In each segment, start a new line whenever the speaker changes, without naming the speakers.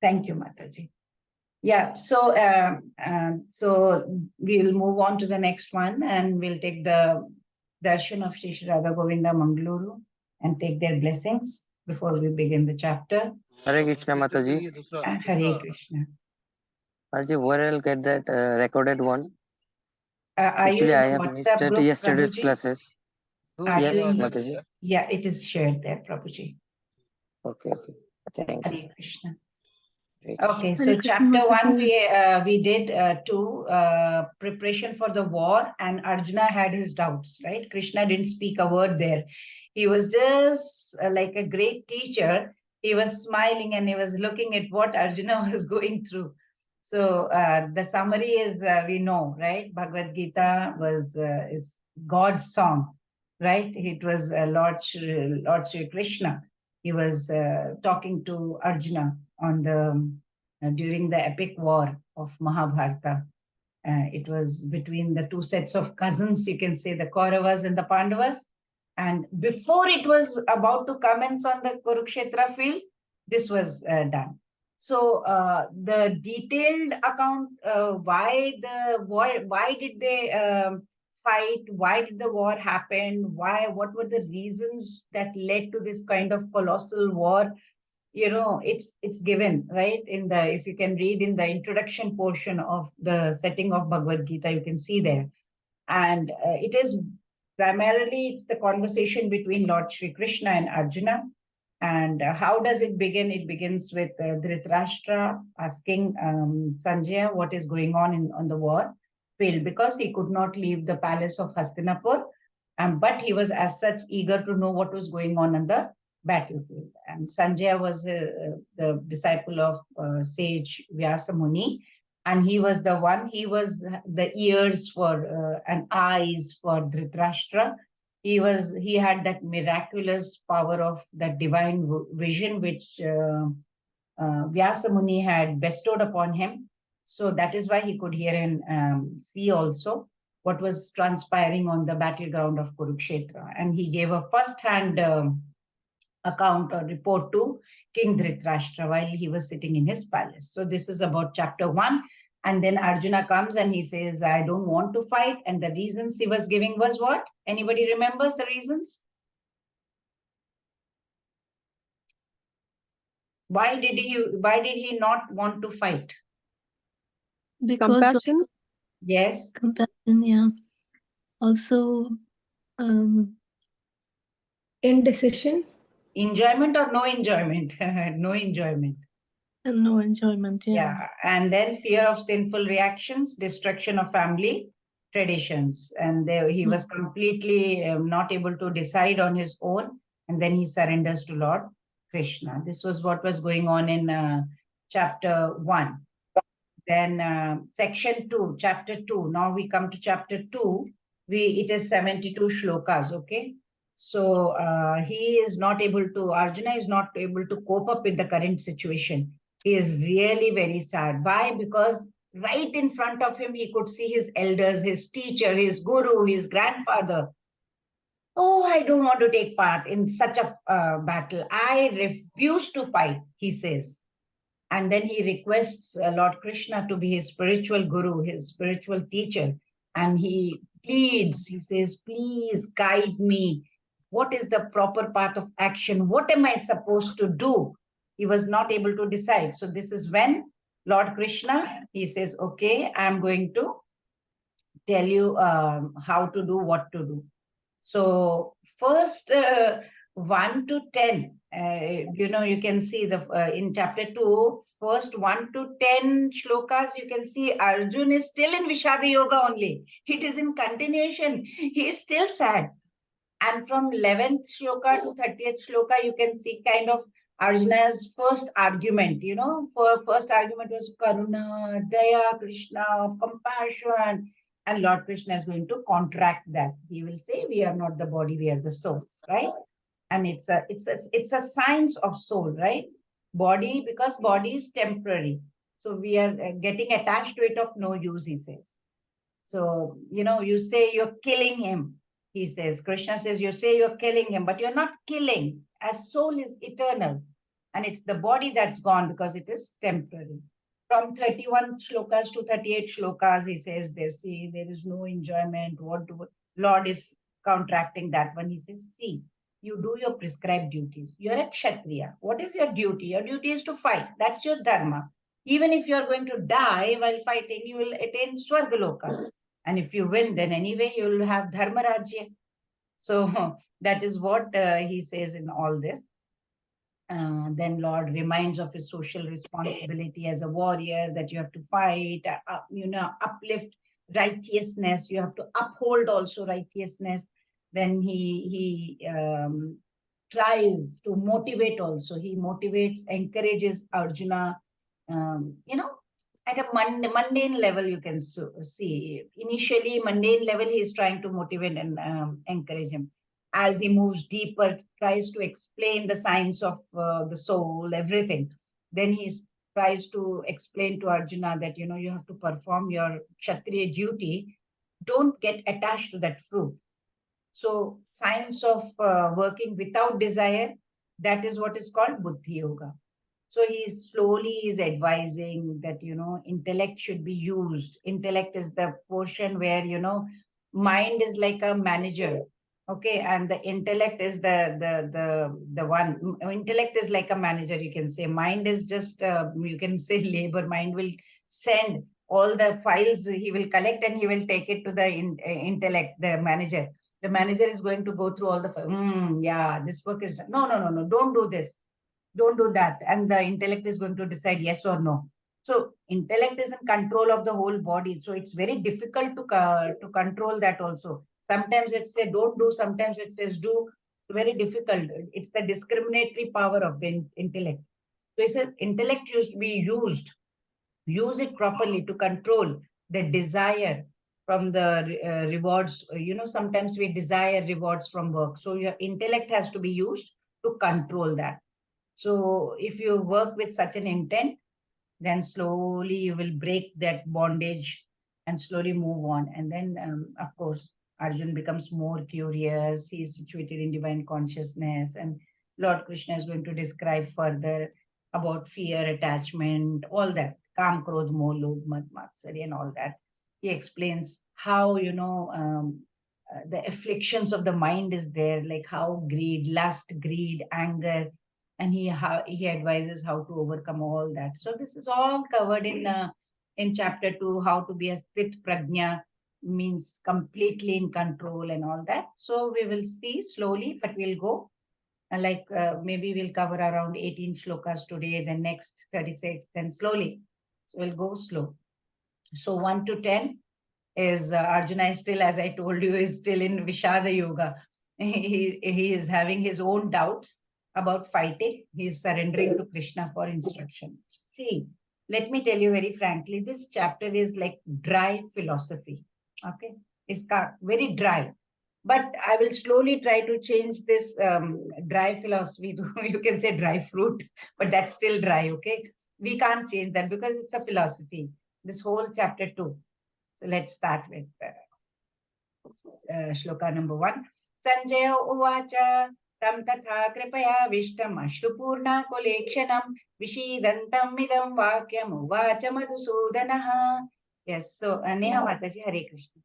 Thank you, Mataji. Yeah, so we'll move on to the next one, and we'll take the darshan of Shri Shri Radha Govinda Mangaluru and take their blessings before we begin the chapter.
Hare Krishna, Mataji.
Hare Krishna.
Mataji, where I'll get that recorded one?
Actually,
I have missed
WhatsApp group,
yesterday's
Prabhuji?
classes. Yes, Mataji.
Yeah, it is shared there, Prabhuji.
Okay. Thank you.
Hare Krishna. Okay, so chapter 1 we did preparation for the war, and Arjuna had his doubts, right? Krishna didn't speak a word there. He was just like a great teacher. He was smiling and he was looking at what Arjuna was going through. So the summary is we know, right? Bhagavad Gita is God's song, right? It was Lord Sri Krishna. He was talking to Arjuna on the during the epic war of Mahabharata. It was between the two sets of cousins, you can say, the Kauravas and the Pandavas. And before it was about to commence on the Kurukshetra field, this was done. So the detailed account, why did they fight? Why did the war happen? What were the reasons that led to this kind of colossal war? It's given right in the, if you can read in the introduction portion of the setting of Bhagavad Gita, you can see there. And it is primarily, it's the conversation between Lord Shri Krishna and Arjuna. And how does it begin? It begins with Dhritarashtra asking Sanjaya what is going on the war field, because he could not leave the palace of Hastinapur, but he was as such eager to know what was going on the battlefield. And Sanjaya was the disciple of sage Vyasa Muni, and he was the ears for and eyes for Dhritarashtra. He had that miraculous power of that divine vision which Vyasa Muni had bestowed upon him. So that is why he could hear and see also what was transpiring on the battleground of Kurukshetra. And he gave a first-hand account or report to King Dhritarashtra while he was sitting in his palace. So this is about chapter 1. And then Arjuna comes and he says, I don't want to fight. And the reasons he was giving was what? Anybody remembers the reasons? Why did he not want to fight?
Because compassion?
Yes.
Compassion, yeah. Also,
indecision.
Enjoyment or no enjoyment? No enjoyment.
And no enjoyment, yeah.
Yeah. And then fear of sinful reactions, destruction of family traditions. And he was completely not able to decide on his own. And then he surrenders to Lord Krishna. This was what was going on in chapter 1. Then section 2, chapter 2. Now we come to chapter 2. It is 72 shlokas, okay? So Arjuna is not able to cope up with the current situation. He is really very sad. Why? Because right in front of him, he could see his elders, his teacher, his guru, his grandfather. Oh, I don't want to take part in such a battle. I refuse to fight, he says. And then he requests Lord Krishna to be his spiritual guru, his spiritual teacher. And he pleads, he says, please guide me. What is the proper path of action? What am I supposed to do? He was not able to decide. So this is when Lord Krishna, he says, okay, I'm going to tell you how to do, what to do. So first 1 to 10, you can see in chapter 2, first 1 to 10 shlokas, you can see Arjun is still in Vishada Yoga only. It is in continuation. He is still sad. And from 11th shloka to 30th shloka, you can see kind of Arjuna's first argument, first argument was Karuna, Daya, Krishna, compassion. And Lord Krishna is going to contract that. He will say, we are not the body, we are the souls, right? And it's a science of soul, right? Body, because body is temporary. So we are getting attached to it of no use, he says. So, you say you're killing him, he says. Krishna says, you say you're killing him, but you're not killing, as soul is eternal. and it's the body that's gone because it is temporary. From 31 shlokas to 38 shlokas, he says there, see, there is no enjoyment. What do Lord is counteracting that one? He says, see, you do your prescribed duties. You're a Kshatriya. What is your duty? Your duty is to fight. That's your dharma. Even if you're going to die while fighting, you will attain Swargaloka. And if you win, then anyway, you'll have Dharma Rajya. So that is what he says in all this. Then Lord reminds of his social responsibility as a warrior, that you have to fight, uplift righteousness. You have to uphold also righteousness. Then he tries to motivate also. He motivates, encourages Arjuna, at a mundane level, you can see. Initially, mundane level, he is trying to motivate and encourage him. As he moves deeper, tries to explain the science of the soul, everything. Then he tries to explain to Arjuna that, you have to perform your Kshatriya duty. Don't get attached to that fruit. So science of working without desire, that is what is called Buddhi Yoga. So he slowly is advising that, intellect should be used. Intellect is the portion where, mind is like a manager. Okay. And the intellect is the one. Intellect is like a manager, you can say. Mind is just, you can say labor. Mind will send all the files, he will collect and he will take it to the intellect, the manager. The manager is going to go through all the, yeah, this work is done. No, don't do this. Don't do that. And the intellect is going to decide yes or no. So intellect is in control of the whole body. So it's very difficult to control that also. Sometimes it says don't do, sometimes it says do. It's very difficult. It's the discriminatory power of the intellect. So he said intellect used to be used. Use it properly to control the desire from the rewards. Sometimes we desire rewards from work. So your intellect has to be used to control that. So if you work with such an intent, then slowly you will break that bondage and slowly move on. And then, of course, Arjun becomes more curious. He is situated in divine consciousness. And Lord Krishna is going to describe further about fear, attachment, all that. Kam, Krodh, Moh, Lobh, Mad, Matsarya, and all that. He explains how, the afflictions of the mind is there, like how greed, lust, greed, anger, and he advises how to overcome all that. So this is all covered in chapter 2, how to be a sthit prajna, means completely in control and all that. So we will see slowly, but we'll go maybe we'll cover around 18 shlokas today, then next 36, then slowly. So we'll go slow. So 1 to 10 is Arjuna is still, as I told you, is still in Vishada Yoga. He is having his own doubts about fighting. He is surrendering to Krishna for instruction. See, let me tell you very frankly, this chapter is like dry philosophy. Okay, it's very dry. But I will slowly try to change this dry philosophy to, you can say dry fruit, but that's still dry, okay? We can't change that because it's a philosophy. This whole chapter 2. So let's start with shloka number 1. Sanjaya uvacha tam tatha kripaya vishtam ashrupurna kolekshanam vishidantam idam vakyam uvacha madhusudanaha. Yes, so Neha Mataji, Hare Krishna.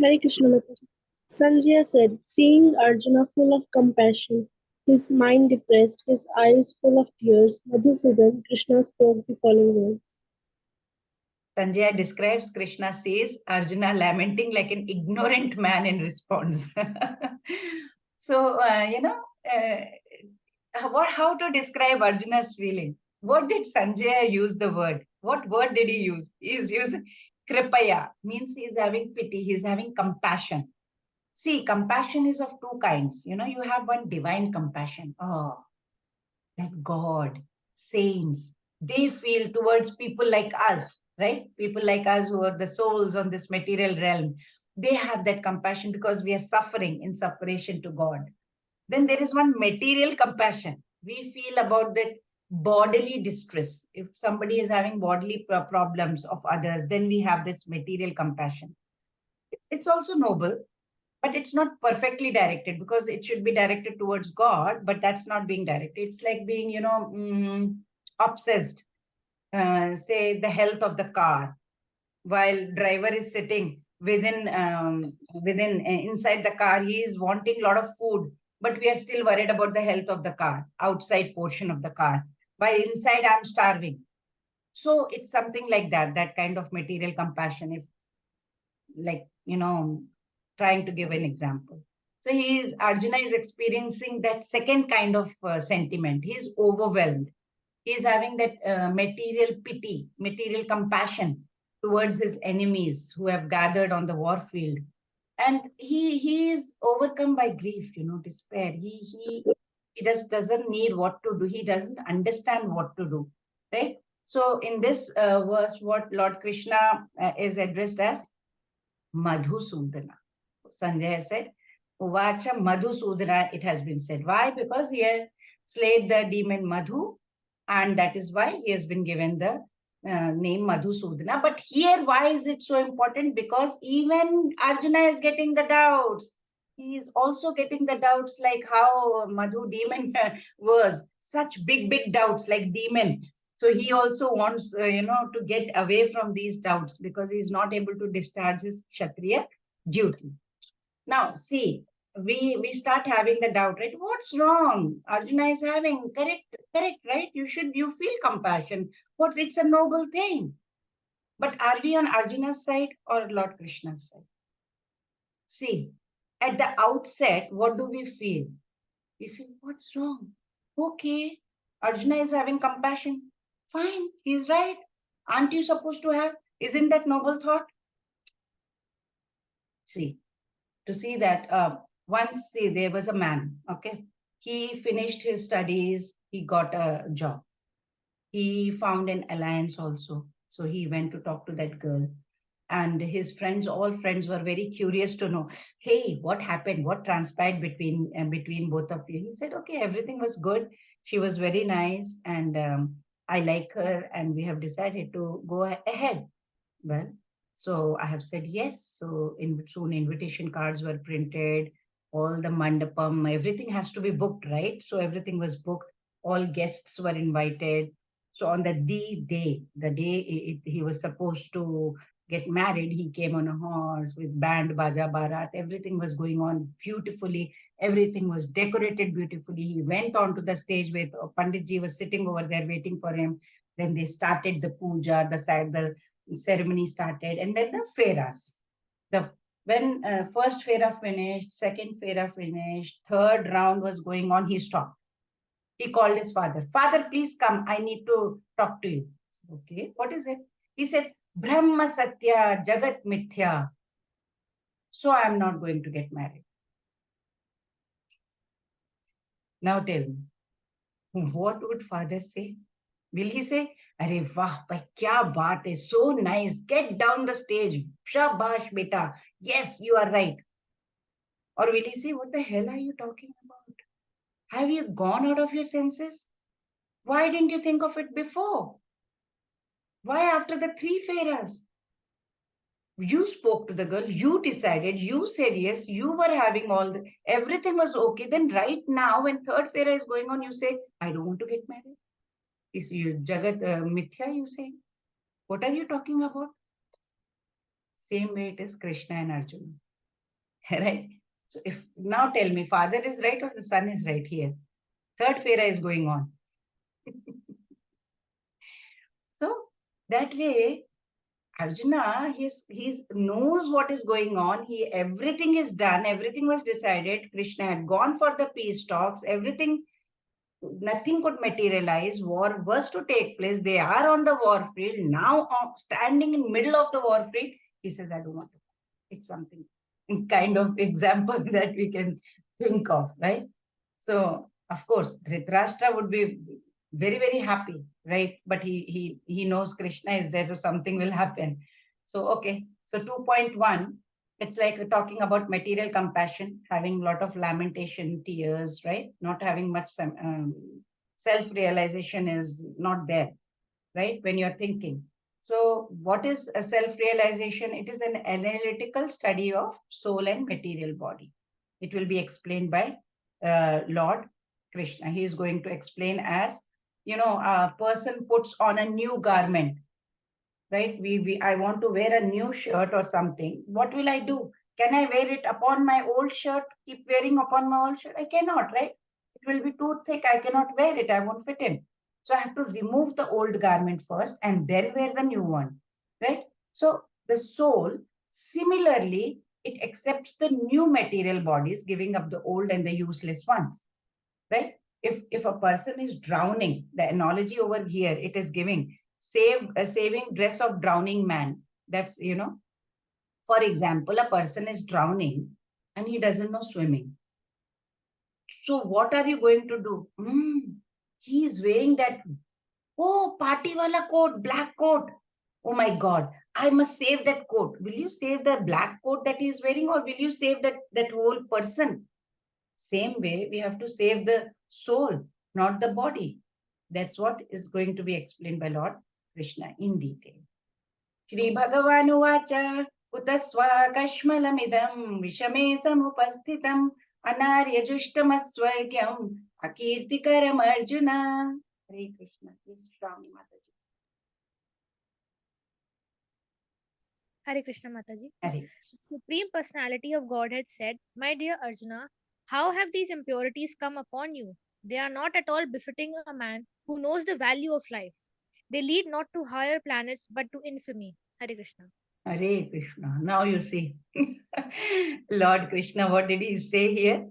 Hare Krishna Mataji. Sanjaya said, seeing Arjuna full of compassion, his mind depressed, his eyes full of tears, Madhusudan, Krishna spoke the following words.
Sanjaya describes Krishna says Arjuna lamenting like an ignorant man in response. So, how to describe Arjuna's feeling? What did Sanjaya use the word? What word did he use? He is using kripaya, means he is having pity, he is having compassion. See, compassion is of two kinds. You have one divine compassion. Oh, that God, saints, they feel towards people like us, right? People like us who are the souls on this material realm. They have that compassion because we are suffering in separation to God. Then there is one material compassion. We feel about that bodily distress. If somebody is having bodily problems of others, then we have this material compassion. It's also noble. but it's not perfectly directed, because it should be directed towards God, but that's not being directed. It's like being, obsessed. Say the health of the car, while driver is sitting within inside the car, he is wanting a lot of food, but we are still worried about the health of the car, outside portion of the car, while inside I'm starving. So it's something like that kind of material compassion, if, like, trying to give an example. So Arjuna is experiencing that second kind of sentiment. He's overwhelmed. He's having that material pity, material compassion towards his enemies who have gathered on the war field. And he is overcome by grief, despair. He just doesn't need what to do. He doesn't understand what to do, right? So in this verse, what Lord Krishna is addressed as Madhusudana. Sanjay said, Uvacha Madhusudana, it has been said. Why? Because he has slayed the demon Madhu, and that is why he has been given the name Madhusudana. But here, why is it so important? Because even Arjuna is getting the doubts. He is also getting the doubts, like how Madhu demon was. Such big doubts, like demon. So he also wants, to get away from these doubts, because he is not able to discharge his Kshatriya duty. Now, see, we start having the doubt, right? What's wrong? Arjuna is having correct, right? You feel compassion. It's a noble thing. But are we on Arjuna's side or Lord Krishna's side? See, at the outset, what do we feel? We feel, what's wrong? Okay, Arjuna is having compassion. Fine, he's right. Aren't you supposed to have? Isn't that noble thought? See, to see that once, see, there was a man, okay? He finished his studies, he got a job. He found an alliance also. So he went to talk to that girl. And his friends, all friends, were very curious to know, hey, what happened? What transpired between both of you? He said, okay, everything was good. She was very nice, and I like her, and we have decided to go ahead. Well, so I have said yes. So soon invitation cards were printed, all the mandapam, everything has to be booked, right? So everything was booked. All guests were invited. So on the day, he was supposed to get married, he came on a horse with band, baja, barat. Everything was going on beautifully. Everything was decorated beautifully. He went onto the stage with Panditji was sitting over there waiting for him. Then they started the puja, the ceremony started, and then the fairas. When first faira finished, second faira finished, third round was going on, he stopped. He called his father. Father, please come. I need to talk to you. Okay, what is it? He said, Brahma Satya, Jagat Mithya. So I am not going to get married. Now tell me, what would father say? Will he say, Arey wah, bhai, kya baat hai, so nice, get down the stage, shabash beta, yes, you are right. Or will he say, what the hell are you talking about? Have you gone out of your senses? Why didn't you think of it before? Why after the 3 fairas? You spoke to the girl, you decided, you said yes, you were having everything was okay. Then right now, when 3rd faira is going on, you say, I don't want to get married. Is you Jagat Mithya, you say? What are you talking about? Same way it is Krishna and Arjuna. Right? So if now tell me, father is right or the son is right here? 3rd faira is going on. So that way, Arjuna, he's knows what is going on. Everything is done. Everything was decided. Krishna had gone for the peace talks. Everything, nothing could materialize. War was to take place. They are on the war field now, standing in middle of the war field. He says, "I don't want to." It's something kind of example that we can think of, right? So of course, Dhritarashtra would be very happy, right? But he knows Krishna is there, so something will happen. So okay, so 2.1, it's like talking about material compassion, having a lot of lamentation, tears, right? Not having much self-realization is not there, right? When you're thinking. So what is a self-realization? It is an analytical study of soul and material body. It will be explained by Lord Krishna. He is going to explain as, a person puts on a new garment, right? I want to wear a new shirt or something. What will I do? Can I wear it upon my old shirt? Keep wearing upon my old shirt? I cannot, right? It will be too thick. I cannot wear it. I won't fit in. So I have to remove the old garment first and then wear the new one, right? So the soul, similarly, it accepts the new material bodies, giving up the old and the useless ones, right? If a person is drowning, the analogy over here, it is giving saving dress of drowning man. That's, for example, a person is drowning and he doesn't know swimming. So what are you going to do? He is wearing that, oh, party wala coat, black coat. Oh my God, I must save that coat. Will you save the black coat that he is wearing, or will you save that whole person? Same way, we have to save the soul, not the body. That's what is going to be explained by Lord Krishna in detail. Shri Bhagavanuvacha Utaswakashmalamidam Vishame Samupasthitam Anaryajushtamassvargyam Akirtikaram Arjuna. Hare Krishna. Please, Shravani Mataji.
Hare Krishna Mataji.
Hare.
Supreme Personality of Godhead said, My dear Arjuna, how have these impurities come upon you? They are not at all befitting a man who knows the value of life. They lead not to higher planets but to infamy. Hare Krishna.
Hare Krishna. Now you see, Lord Krishna, what did he say here?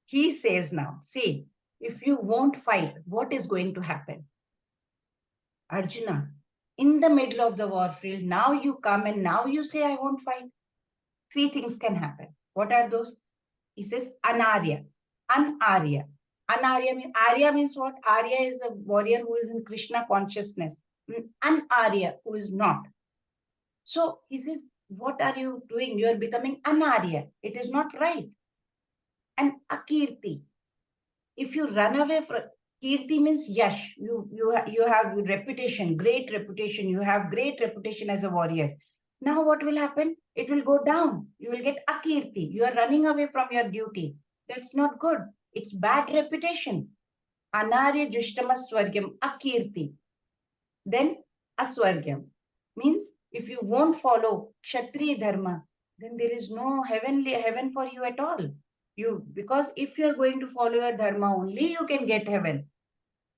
He says now, see, if you won't fight, what is going to happen? Arjuna, in the middle of the war field, now you come and now you say, I won't fight. Three things can happen. What are those? He says, Anarya, Anarya. Arya means what? Arya is a warrior who is in Krishna consciousness. Anarya, who is not. So he says, what are you doing? You are becoming Anarya. It is not right. And Akirti. If you run away from Kirti means yash. You have reputation, great reputation. You have great reputation as a warrior. Now what will happen? It will go down. You will get Akirti. You are running away from your duty. That's not good. It's bad reputation. Anarya Jushtama Swargyam, Akirti. Then Aswargyam means if you won't follow Kshatriya Dharma, then there is no heaven for you at all. Because if you are going to follow your Dharma only, you can get heaven.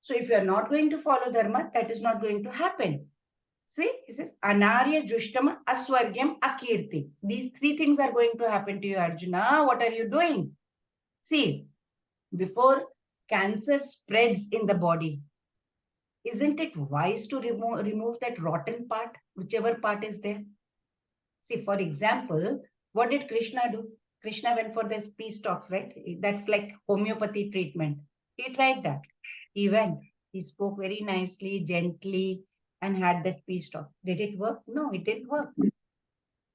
So if you are not going to follow Dharma, that is not going to happen. See, he says, Anarya Jushtama Aswargyam Akirti. These three things are going to happen to you, Arjuna. What are you doing? See, before cancer spreads in the body, isn't it wise to remove that rotten part, whichever part is there? See, for example, what did Krishna do? Krishna went for this peace talks, right? That's like homeopathy treatment. He tried that. He went. He spoke very nicely, gently, and had that peace talk. Did it work? No, it didn't work.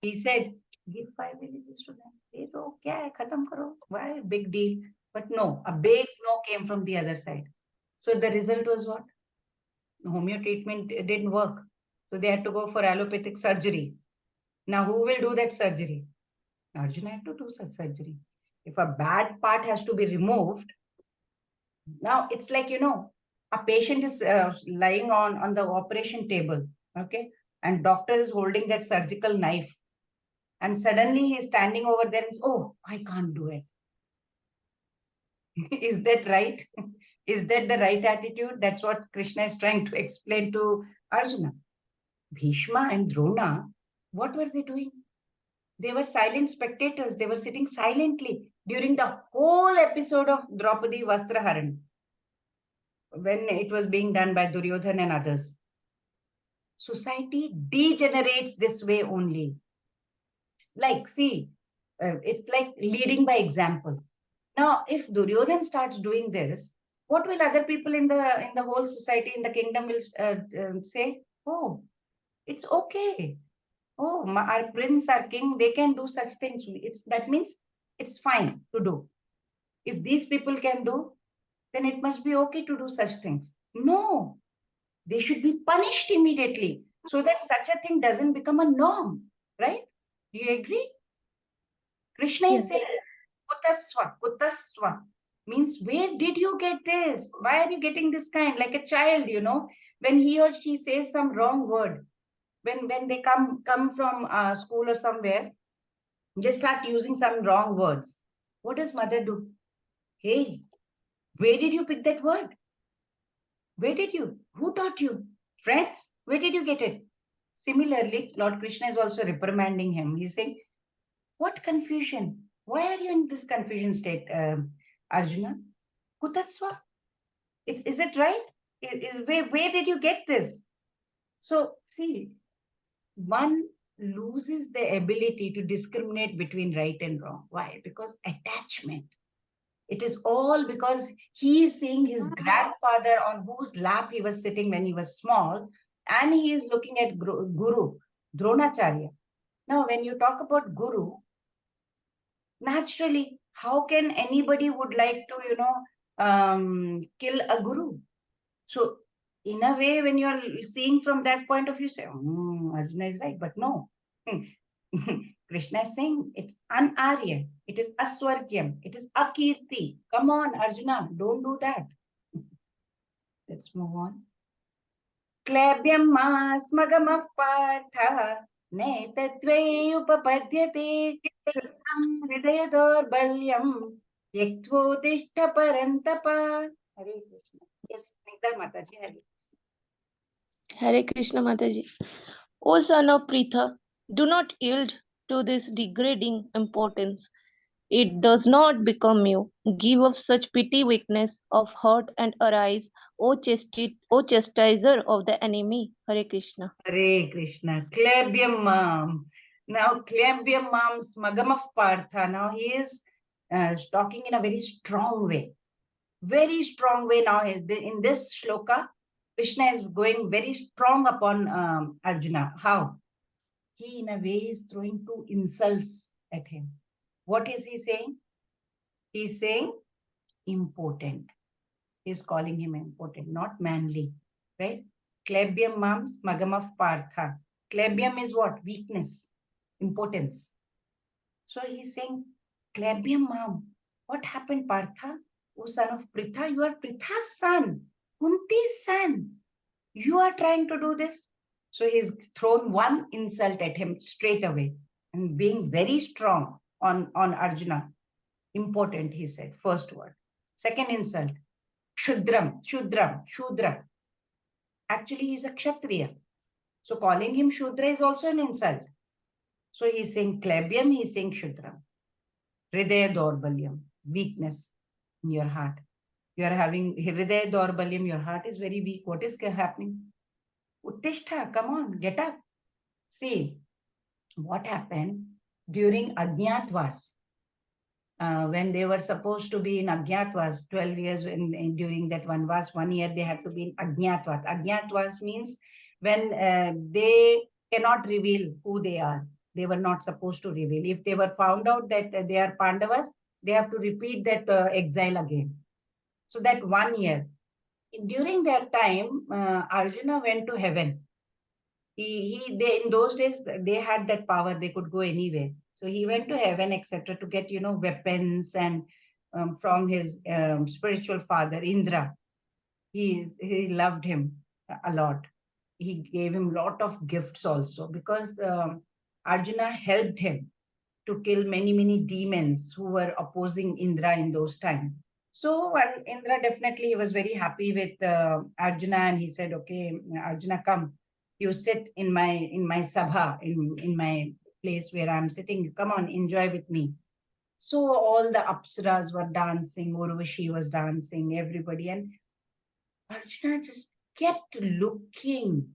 He said, give 5 villages to them. They go, kya hai, khatam karo. Why? Big deal. But no, a big no came from the other side. So the result was what? Homeo treatment didn't work. So they had to go for allopathic surgery. Now, who will do that surgery? Arjuna had to do such surgery. If a bad part has to be removed, now it's like, a patient is lying on the operation table, okay? And doctor is holding that surgical knife. And suddenly he's standing over there and says, oh, I can't do it. Is that right? Is that the right attitude? That's what Krishna is trying to explain to Arjuna. Bhishma and Drona, what were they doing? They were silent spectators. They were sitting silently during the whole episode of Draupadi Vastraharan, when it was being done by Duryodhan and others. Society degenerates this way only. Like, see, it's like leading by example. Now, if Duryodhan starts doing this, what will other people in the whole society, in the kingdom will say? Oh, it's okay. Oh, our prince, our king, they can do such things. That means it's fine to do. If these people can do, then it must be okay to do such things. No, they should be punished immediately. so that such a thing doesn't become a norm, right? Do you agree? Krishna is saying, Kutaswa, Kutaswa means where did you get this? Why are you getting this kind? Like a child, when he or she says some wrong word, when they come from school or somewhere, they start using some wrong words. What does mother do? Hey, where did you pick that word? Where did you? Who taught you? Friends, where did you get it? Similarly, Lord Krishna is also reprimanding him. He's saying, what confusion? Why are you in this confusion state, Arjuna? Kutatswa? Is it right? Where did you get this? So, see, one loses the ability to discriminate between right and wrong. Why? Because attachment. It is all because he is seeing his grandfather on whose lap he was sitting when he was small, and he is looking at Guru, Dronacharya. Now, when you talk about Guru, naturally, how can anybody would like to, kill a Guru? So, in a way, when you are seeing from that point of view, say, Arjuna is right, but no. Krishna is saying it's anarya, it is aswargyam, it is akirti. Come on, Arjuna, don't do that. Let's move on. Klebyam mas magamah partha netatve upapadyate kritam hridayador balyam yaktvodishta parantapa. Hare Krishna. Yes, Nigda Mataji, Hare Krishna.
Hare Krishna Mataji. O son of Pritha, do not yield to this degrading importance. It does not become you. Give up such petty weakness of heart and arise, O chastiser of the enemy. Hare Krishna.
Hare Krishna. Klebyam mam. Now, Klebyam mam's Magam of Partha. Now, he is talking in a very strong way. Very strong way now. In this shloka, Krishna is going very strong upon Arjuna. How? He, in a way, is throwing two insults at him. What is he saying? He's saying impotent. He's calling him impotent, not manly, right? Klebyam mams magam of partha. Klebyam is what? Weakness, impotence. So he's saying, Klebyam mam, what happened, Partha? O son of Pritha, you are Pritha's son, Kunti's son. You are trying to do this. So he's thrown one insult at him straight away and being very strong on Arjuna. Important, he said, first word. Second insult, Shudram, Shudra. Actually, he's a Kshatriya. So calling him Shudra is also an insult. So he's saying Klebyam, he's saying Shudram. Hridaya Dorbalyam, weakness in your heart. You are having Hridaya Dorbalyam, your heart is very weak. What is happening? Uttishta, come on, get up. See, what happened during Ajñatvas, when they were supposed to be in Ajñatvas, 12 years during that Vanvas, 1 year they had to be in Ajñatvas. Ajñatvas means when they cannot reveal who they are. They were not supposed to reveal. If they were found out that they are Pandavas, they have to repeat that exile again. So that 1 year. During that time, Arjuna went to heaven. They in those days, they had that power. They could go anywhere. So he went to heaven, etc., to get, weapons and from his spiritual father, Indra. He loved him a lot. He gave him a lot of gifts also because Arjuna helped him to kill many, many demons who were opposing Indra in those times. So Indra definitely was very happy with Arjuna, and he said, okay, Arjuna, come. You sit in my sabha, in my place where I'm sitting. Come on, enjoy with me. So all the apsaras were dancing, Urvashi was dancing, everybody. And Arjuna just kept looking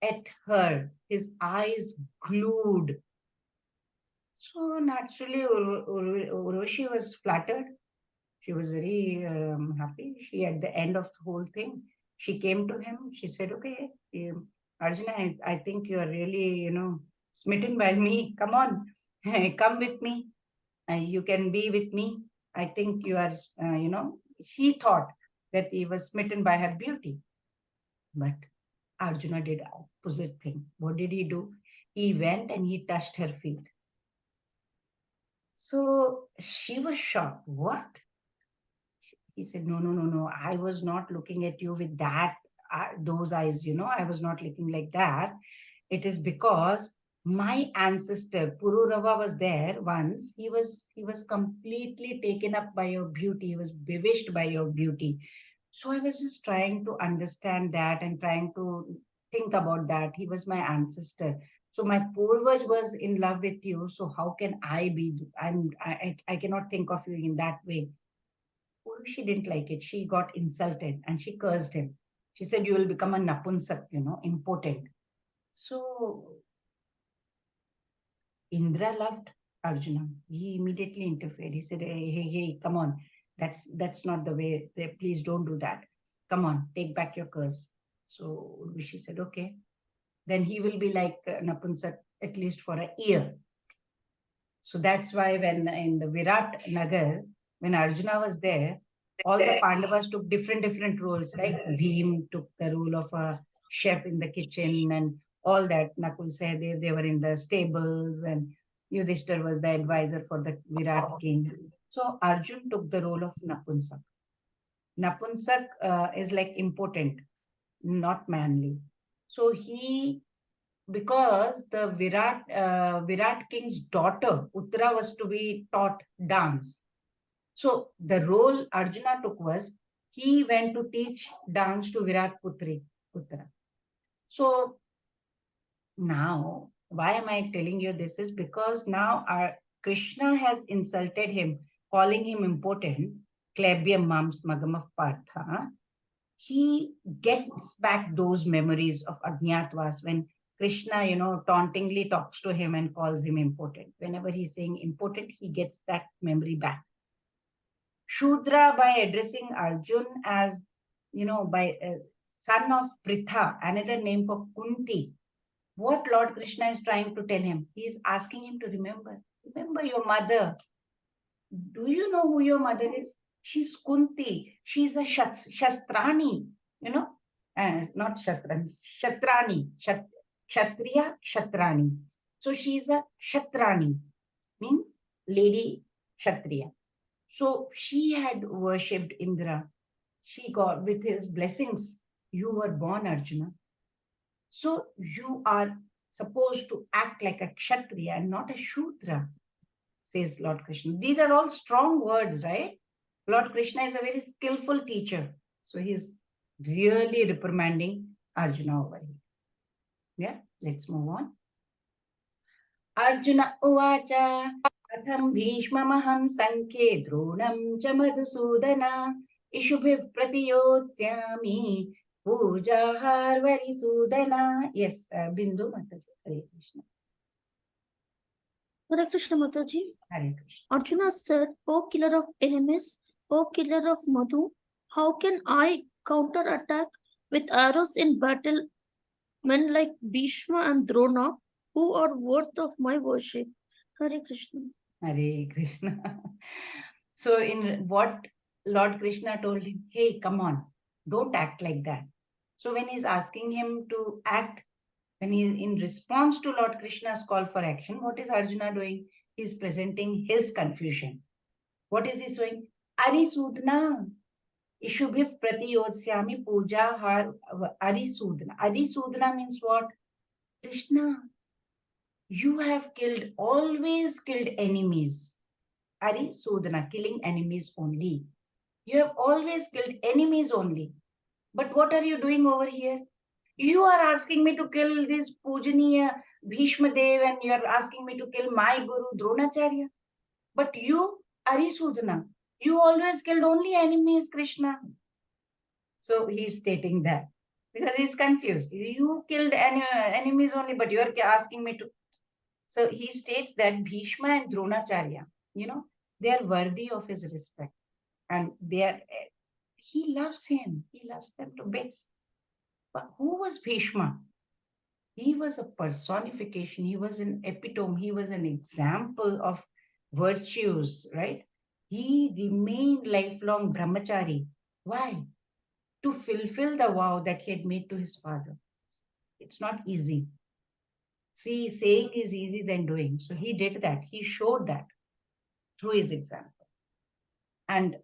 at her, his eyes glued. So naturally, Urvashi was flattered. She was very happy. She, at the end of the whole thing, she came to him. She said, okay, Arjuna, I think you are really, smitten by me. Come on, come with me. You can be with me. I think you are, she thought that he was smitten by her beauty. But Arjuna did opposite thing. What did he do? He went and he touched her feet. So she was shocked. What? He said, no, no, no, no. I was not looking at you with those eyes, I was not looking like that. It is because my ancestor Pururava was there once. He was completely taken up by your beauty. He was bewitched by your beauty. So I was just trying to understand that and trying to think about that. He was my ancestor. So my Purvaj was in love with you. So how can I be? I cannot think of you in that way. She didn't like it. She got insulted and she cursed him. She said, you will become a napunsak, impotent. So Indra loved Arjuna. He immediately interfered. He said, hey, come on. That's not the way. Please don't do that. Come on, take back your curse. So Urvashi said, okay. Then he will be like Napunsak at least for a year. So that's why when in the Virat Nagar, when Arjuna was there, all the Pandavas took different roles, right? Bhim took the role of a chef in the kitchen and all that. Nakul Sahadev, they were in the stables, and Yudhishthir was the advisor for the Virat king. So Arjun took the role of Napunsak. Napunsak is like impotent, not manly. So because the Virat king's daughter Uttara was to be taught dance. So the role Arjuna took was he went to teach dance to Virat Putri Uttara. So now, why am I telling you this is because now our Krishna has insulted him, calling him impotent, Klebyam Mams Magam of Partha. He gets back those memories of Ajñatvas when Krishna, tauntingly talks to him and calls him impotent. Whenever he's saying impotent, he gets that memory back. Shudra, by addressing Arjun as, by son of Pritha, another name for Kunti, what Lord Krishna is trying to tell him? He is asking him to remember your mother. Do you know who your mother is? She's Kunti. She's a Shastrani, not Shastrani, Shatrani, Kshatriya, Shatrani. So she's a Shatrani, means lady Kshatriya. So she had worshipped Indra. She got with his blessings. You were born, Arjuna. So you are supposed to act like a Kshatriya and not a Shudra, says Lord Krishna. These are all strong words, right? Lord Krishna is a very skillful teacher. So he's really reprimanding Arjuna over here. Yeah, let's move on. Arjuna uvacha atham bhishmamaham sankhe dronam cha madhusudana ishubhiv pratiyotyami puja harvari sudana. Yes, Bindu Mataji. Hare Krishna.
Hare Krishna Mataji.
Hare Krishna.
Arjuna said, O killer of enemies, O killer of Madhu, how can I counterattack with arrows in battle men like Bhishma and Drona, who are worth of my worship? Hare Krishna.
Hare Krishna. So in what Lord Krishna told him, hey, come on, don't act like that. So when he's asking him to act, when he's in response to Lord Krishna's call for action, what is Arjuna doing? He's presenting his confusion. What is he saying? Arisudna. Ishubhif pratiyodshyami puja har arisudna. Arisudna means what? Krishna, you have always killed enemies. Arisudna, killing enemies only. You have always killed enemies only. But what are you doing over here? You are asking me to kill this Pujaniya Bhishma Dev and you are asking me to kill my Guru Dronacharya. But you, Arisudna, you always killed only enemies, Krishna. So he's stating that because he's confused. You killed enemies only, but you are asking me to. So he states that Bhishma and Dronacharya, they are worthy of his respect. And he loves him. He loves them to bits. But who was Bhishma? He was a personification. He was an epitome. He was an example of virtues, right? He remained lifelong brahmachari. Why? To fulfill the vow that he had made to his father. It's not easy. See, saying is easy than doing. So he did that. He showed that through his example. And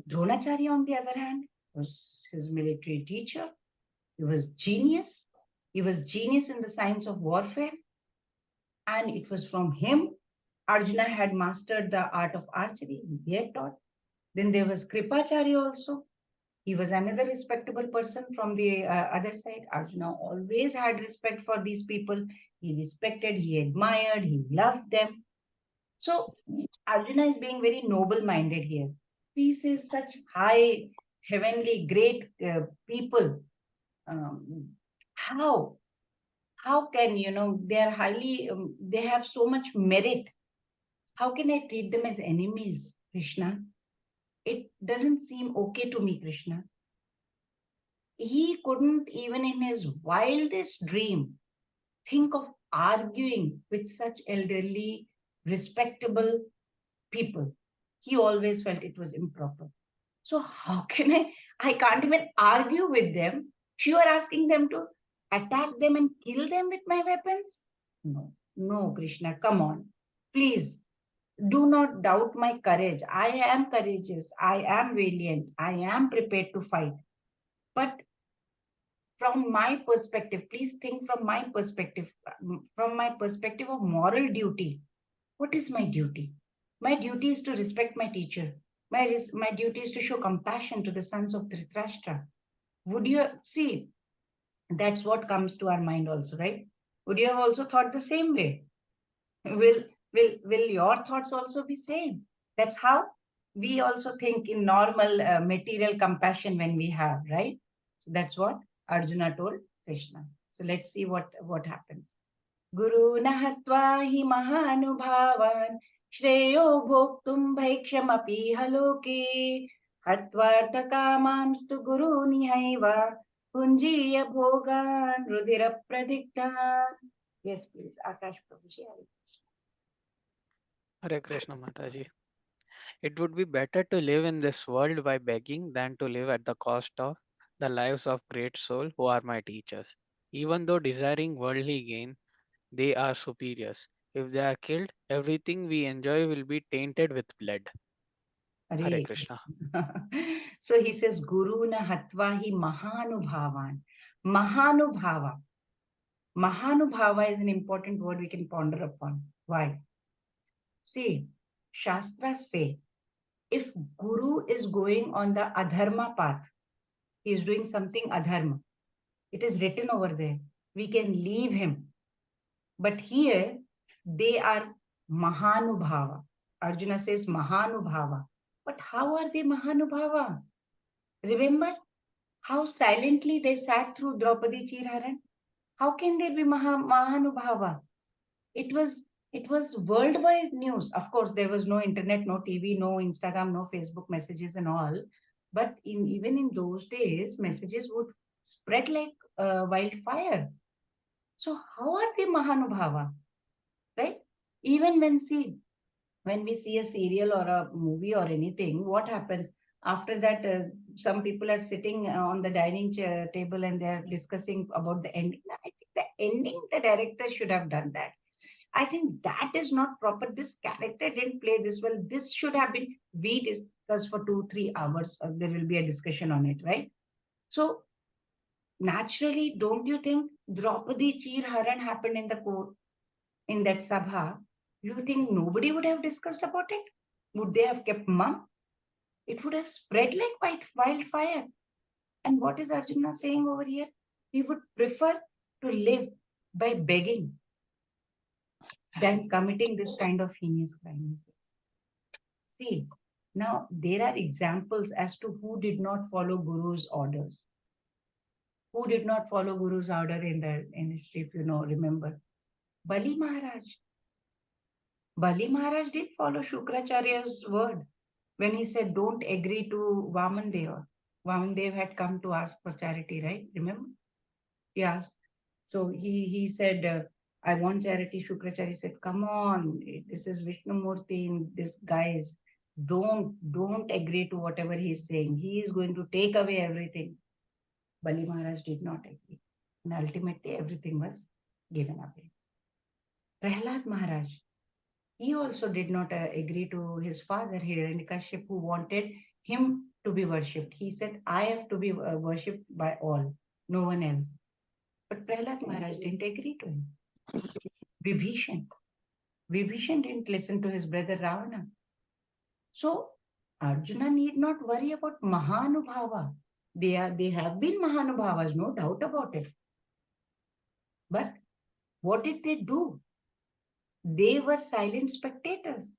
Dronacharya, on the other hand, was his military teacher. He was genius. He was genius in the science of warfare. And it was from him Arjuna had mastered the art of archery. He had taught. Then there was Kripacharya also. He was another respectable person from the other side. Arjuna always had respect for these people. He respected, he admired, he loved them. So Arjuna is being very noble-minded here. These is such high, heavenly, great people. How can, they are highly, they have so much merit. How can I treat them as enemies, Krishna? It doesn't seem okay to me, Krishna. He couldn't even in his wildest dream think of arguing with such elderly, respectable people. He always felt it was improper. So how can I can't even argue with them. You are asking them to attack them and kill them with my weapons? No, Krishna, come on. Please, do not doubt my courage. I am courageous. I am valiant. I am prepared to fight. But from my perspective, please think from my perspective of moral duty. What is my duty? My duty is to respect my teacher. My duty is to show compassion to the sons of Dhritarashtra. Would you see? That's what comes to our mind also, right? Would you have also thought the same way? Will your thoughts also be same? That's how we also think in normal material compassion when we have, right? So that's what Arjuna told Krishna. So let's see what happens. Guru nahatva hi mahanubhavan shreyo bhoktum bhaikshamaphi haloke hatvartha kamamstu guru nihaiva punjiya bhogan rudira pradiktan. Yes, please, Akash Prabhuji.
Hare Krishna Mataji. It would be better to live in this world by begging than to live at the cost of the lives of great souls who are my teachers. Even though desiring worldly gain, they are superiors. If they are killed, everything we enjoy will be tainted with blood. Hare Krishna.
So he says, Guru na hatvahi mahanubhavan. Mahanubhava. Mahanubhava is an important word we can ponder upon. Why? See, Shastras say, if Guru is going on the adharma path, he is doing something adharma. It is written over there. We can leave him. But here, they are Mahanubhava. Arjuna says Mahanubhava. But how are they Mahanubhava? Remember how silently they sat through Draupadi Chirharan? How can there be Mahanubhava? It was worldwide news. Of course, there was no internet, no TV, no Instagram, no Facebook messages and all. But even in those days, messages would spread like wildfire. So how are they Mahanubhava? Right? Even when we see a serial or a movie or anything, what happens? After that, some people are sitting on the dining table and they're discussing about the ending. I think the ending, the director should have done that. I think that is not proper. This character didn't play this well. This should have been, we discuss for 2-3 hours. There will be a discussion on it, right? So naturally, don't you think Draupadi Chirharan happened in the court, in that sabha? You think nobody would have discussed about it? Would they have kept mum? It would have spread like wildfire. And what is Arjuna saying over here? He would prefer to live by begging than committing this kind of heinous crimes. See, now there are examples as to who did not follow Guru's orders. Who did not follow Guru's order in the history, if you know, remember? Bali Maharaj. Bali Maharaj did follow Shukracharya's word when he said, don't agree to Vamandev. Vamandev had come to ask for charity, right? Remember? He asked. So he said, I want charity. Shukracharya said, come on, this is Vishnumurti in disguise. Don't agree to whatever he is saying. He is going to take away everything. Bali Maharaj did not agree. And ultimately, everything was given away. Prahlad Maharaj, he also did not agree to his father, Hiranyakashipu, who wanted him to be worshipped. He said, I have to be worshipped by all, no one else. But Prahlad Maharaj didn't agree to him. Vibhishan didn't listen to his brother Ravana. So Arjuna need not worry about Mahanubhava. They have been Mahanubhavas, no doubt about it. But what did they do? They were silent spectators.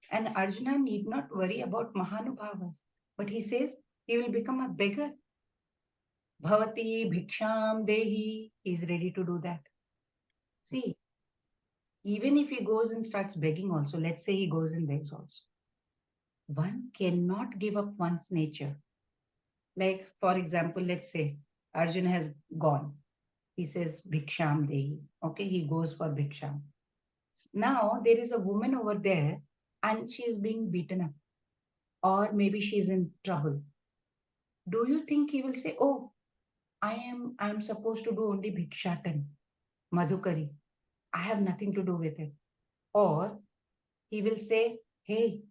And Arjuna need not worry about Mahanubhavas. But he says he will become a beggar. Bhavati Bhiksham Dehi. He is ready to do that. See, even if he goes and starts begging also, let's say he goes and begs also, one cannot give up one's nature. Like, for example, let's say Arjuna has gone. He says, Bhiksham Dehi. Okay, he goes for Bhiksham. Now there is a woman over there and she is being beaten up. Or maybe she is in trouble. Do you think he will say, oh, I am supposed to do only Bhikshatan, Madhukari. I have nothing to do with it. Or he will say, hey,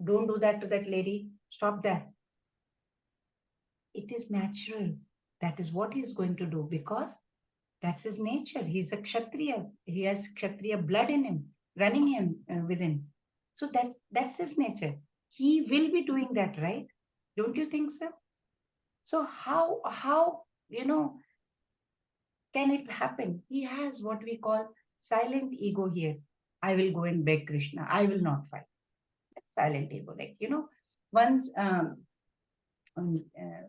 don't do that to that lady. Stop that. It is natural. That is what he is going to do because that's his nature. He's a Kshatriya. He has Kshatriya blood in him, running him within. So that's his nature. He will be doing that, right? Don't you think so? So how can it happen? He has what we call silent ego here. I will go and beg Krishna. I will not fight. That's silent ego. Like, once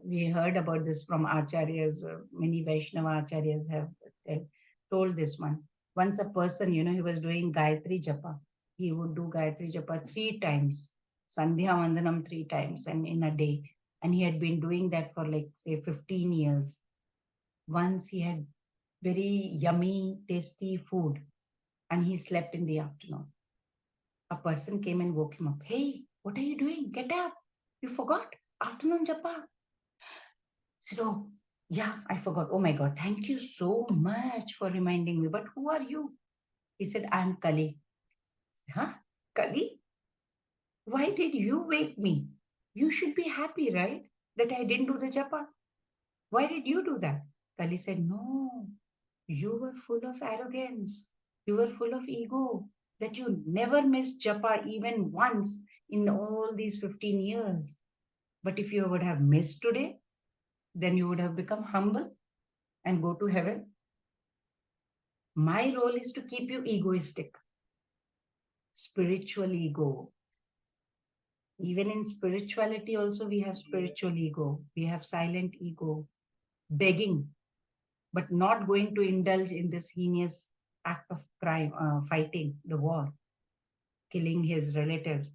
we heard about this from acharyas, many Vaishnava acharyas have told this one. Once a person, he was doing Gayatri Japa. He would do Gayatri Japa 3 times, Sandhya Vandanam 3 times and in a day. And he had been doing that for like, say, 15 years. Once he had very yummy, tasty food and he slept in the afternoon. A person came and woke him up. Hey, what are you doing? Get up. You forgot afternoon japa. Said, oh, yeah, I forgot. Oh my God, thank you so much for reminding me. But who are you? He said, I'm Kali. Huh? Kali? Why did you wake me? You should be happy, right? That I didn't do the japa. Why did you do that? Kali said, no, you were full of arrogance. You were full of ego. That you never missed japa even once in all these 15 years. But if you would have missed today, then you would have become humble and go to heaven. My role is to keep you egoistic. Spiritual ego. Even in spirituality also we have spiritual ego. We have silent ego. Begging, but not going to indulge in this heinous act of crime, fighting the war, killing his relatives.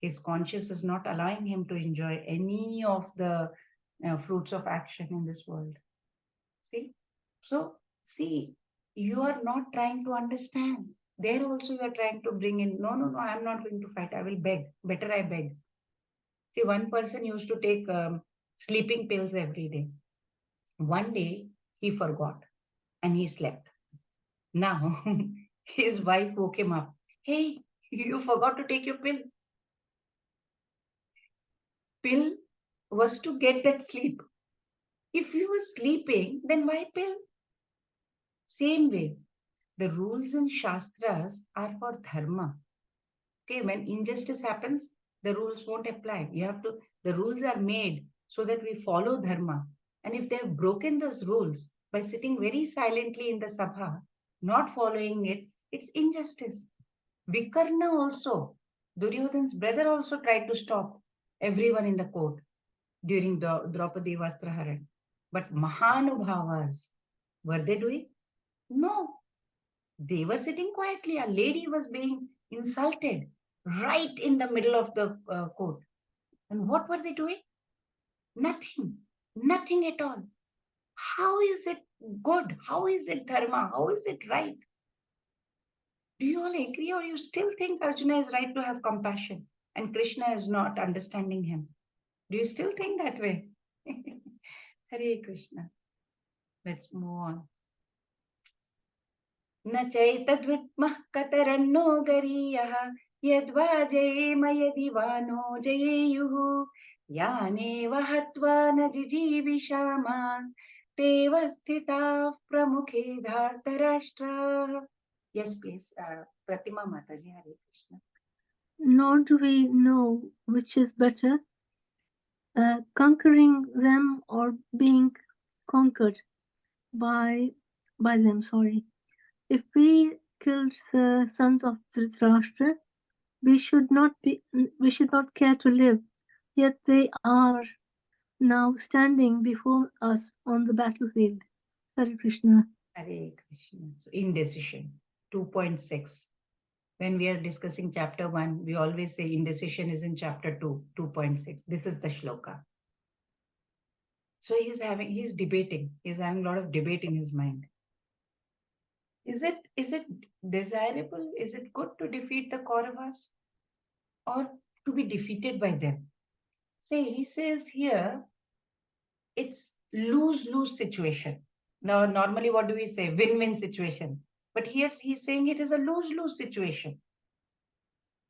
His conscience is not allowing him to enjoy any of the fruits of action in this world. See? So, see, you are not trying to understand. There also you are trying to bring in, no, I am not going to fight. I will beg. Better I beg. See, one person used to take sleeping pills every day. One day he forgot and he slept. Now, his wife woke him up. Hey, you forgot to take your pill. Pill was to get that sleep. If you were sleeping, then why pill? Same way, the rules in Shastras are for dharma. Okay, when injustice happens, the rules won't apply. The rules are made so that we follow dharma. And if they have broken those rules by sitting very silently in the sabha, not following it, it's injustice. Vikarna also, Duryodhan's brother also tried to stop everyone in the court during the Draupadi Vastraharan. But Mahanubhavas, were they doing? No. They were sitting quietly. A lady was being insulted right in the middle of the court. And what were they doing? Nothing. Nothing at all. How is it good? How is it dharma? How is it right? Do you all agree or you still think Arjuna is right to have compassion and Krishna is not understanding him? Do you still think that way? Hare Krishna. Let's move on. न चैतद्विद्मः कतरन्नो गरीयः यद्वा जयेम यदि वा no जयेयुः यानेव हत्वा न जिजीविषामान् तेव स्थिताः प्रमुखे धार्तराष्ट्राः. Yes, please. Pratima Mataji, Hare Krishna.
Nor do we know which is better, conquering them or being conquered by them. Sorry. If we killed the sons of Dhritarashtra, we should not care to live. Yet they are now standing before us on the battlefield. Hare Krishna.
Hare Krishna. So indecision, 2.6. When we are discussing chapter 1, we always say indecision is in chapter 2, 2.6. This is the shloka. So he's debating. He's having a lot of debate in his mind. Is it desirable? Is it good to defeat the Kauravas or to be defeated by them? He says here, it's lose-lose situation. Now, normally what do we say? Win-win situation. But here he's saying it is a lose-lose situation.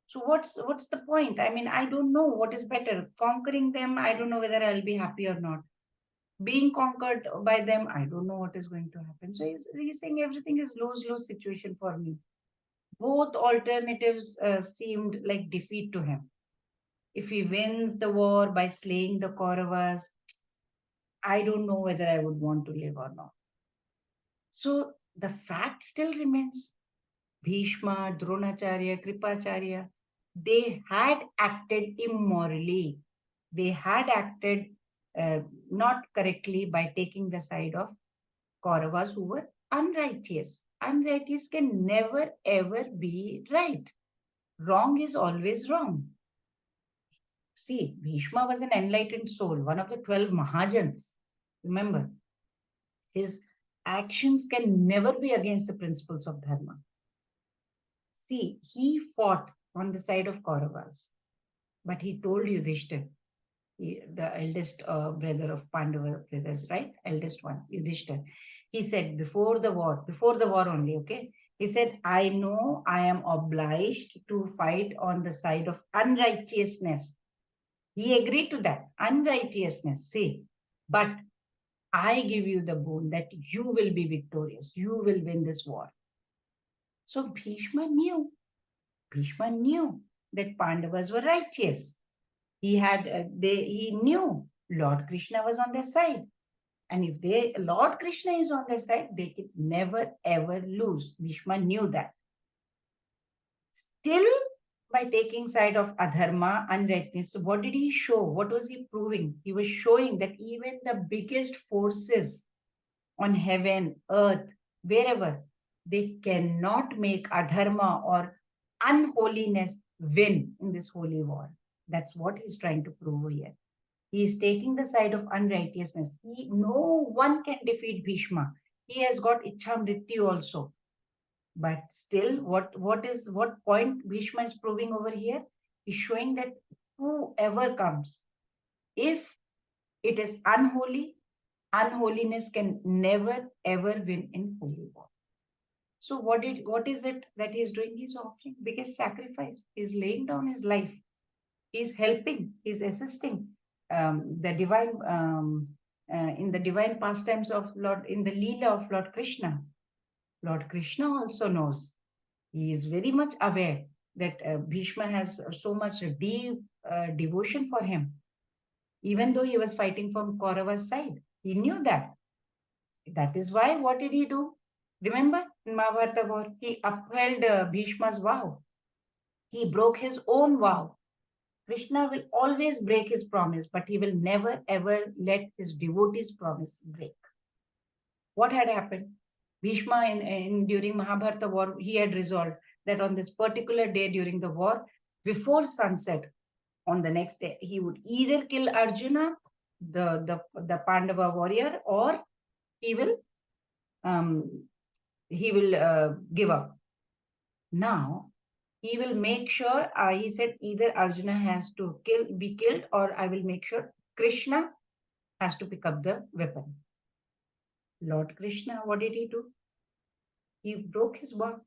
So what's the point? I mean, I don't know what is better. Conquering them, I don't know whether I'll be happy or not. Being conquered by them, I don't know what is going to happen. So he's saying everything is lose-lose situation for me. Both alternatives seemed like defeat to him. If he wins the war by slaying the Kauravas, I don't know whether I would want to live or not. So the fact still remains. Bhishma, Dronacharya, Kripacharya, they had acted immorally. They had acted not correctly by taking the side of Kauravas who were unrighteous. Unrighteous can never ever be right. Wrong is always wrong. See, Bhishma was an enlightened soul, one of the 12 Mahajans. Remember, his actions can never be against the principles of Dharma. See, he fought on the side of Kauravas, but he told Yudhishthir, the eldest brother of Pandava brothers, right? Eldest one, Yudhishthir. He said before the war only, okay? He said, I know I am obliged to fight on the side of unrighteousness. He agreed to that, unrighteousness, see, but I give you the boon that you will be victorious. You will win this war. So Bhishma knew that Pandavas were righteous. He knew Lord Krishna was on their side. And if Lord Krishna is on their side, they could never ever lose. Bhishma knew that. Still, by taking side of adharma, unrighteousness, so what did he show? What was he proving? He was showing that even the biggest forces on heaven, earth, wherever, they cannot make adharma or unholiness win in this holy war. That's what he's trying to prove here. He is taking the side of unrighteousness. No one can defeat Bhishma. He has got Ichha Mrityu also. But still, what point Bhishma is proving over here? He's showing that whoever comes, if it is unholy, unholiness can never ever win in holy war. So what is it that he's doing? He's offering biggest sacrifice. He's laying down his life. He's helping. He's assisting the divine in the divine pastimes of Lord, in the Leela of Lord Krishna. Lord Krishna also knows. He is very much aware that Bhishma has so much deep devotion for him. Even though he was fighting from Kaurava's side, he knew that. That is why, what did he do? Remember, in Mahabharata war, he upheld Bhishma's vow. He broke his own vow. Krishna will always break his promise, but he will never ever let his devotee's promise break. What had happened? Bhishma, during Mahabharata war, he had resolved that on this particular day during the war, before sunset, on the next day, he would either kill Arjuna, the Pandava warrior, or he will give up. Now, he will make sure, he said, either Arjuna has to be killed, or I will make sure Krishna has to pick up the weapon. Lord Krishna, what did he do? He broke his vow.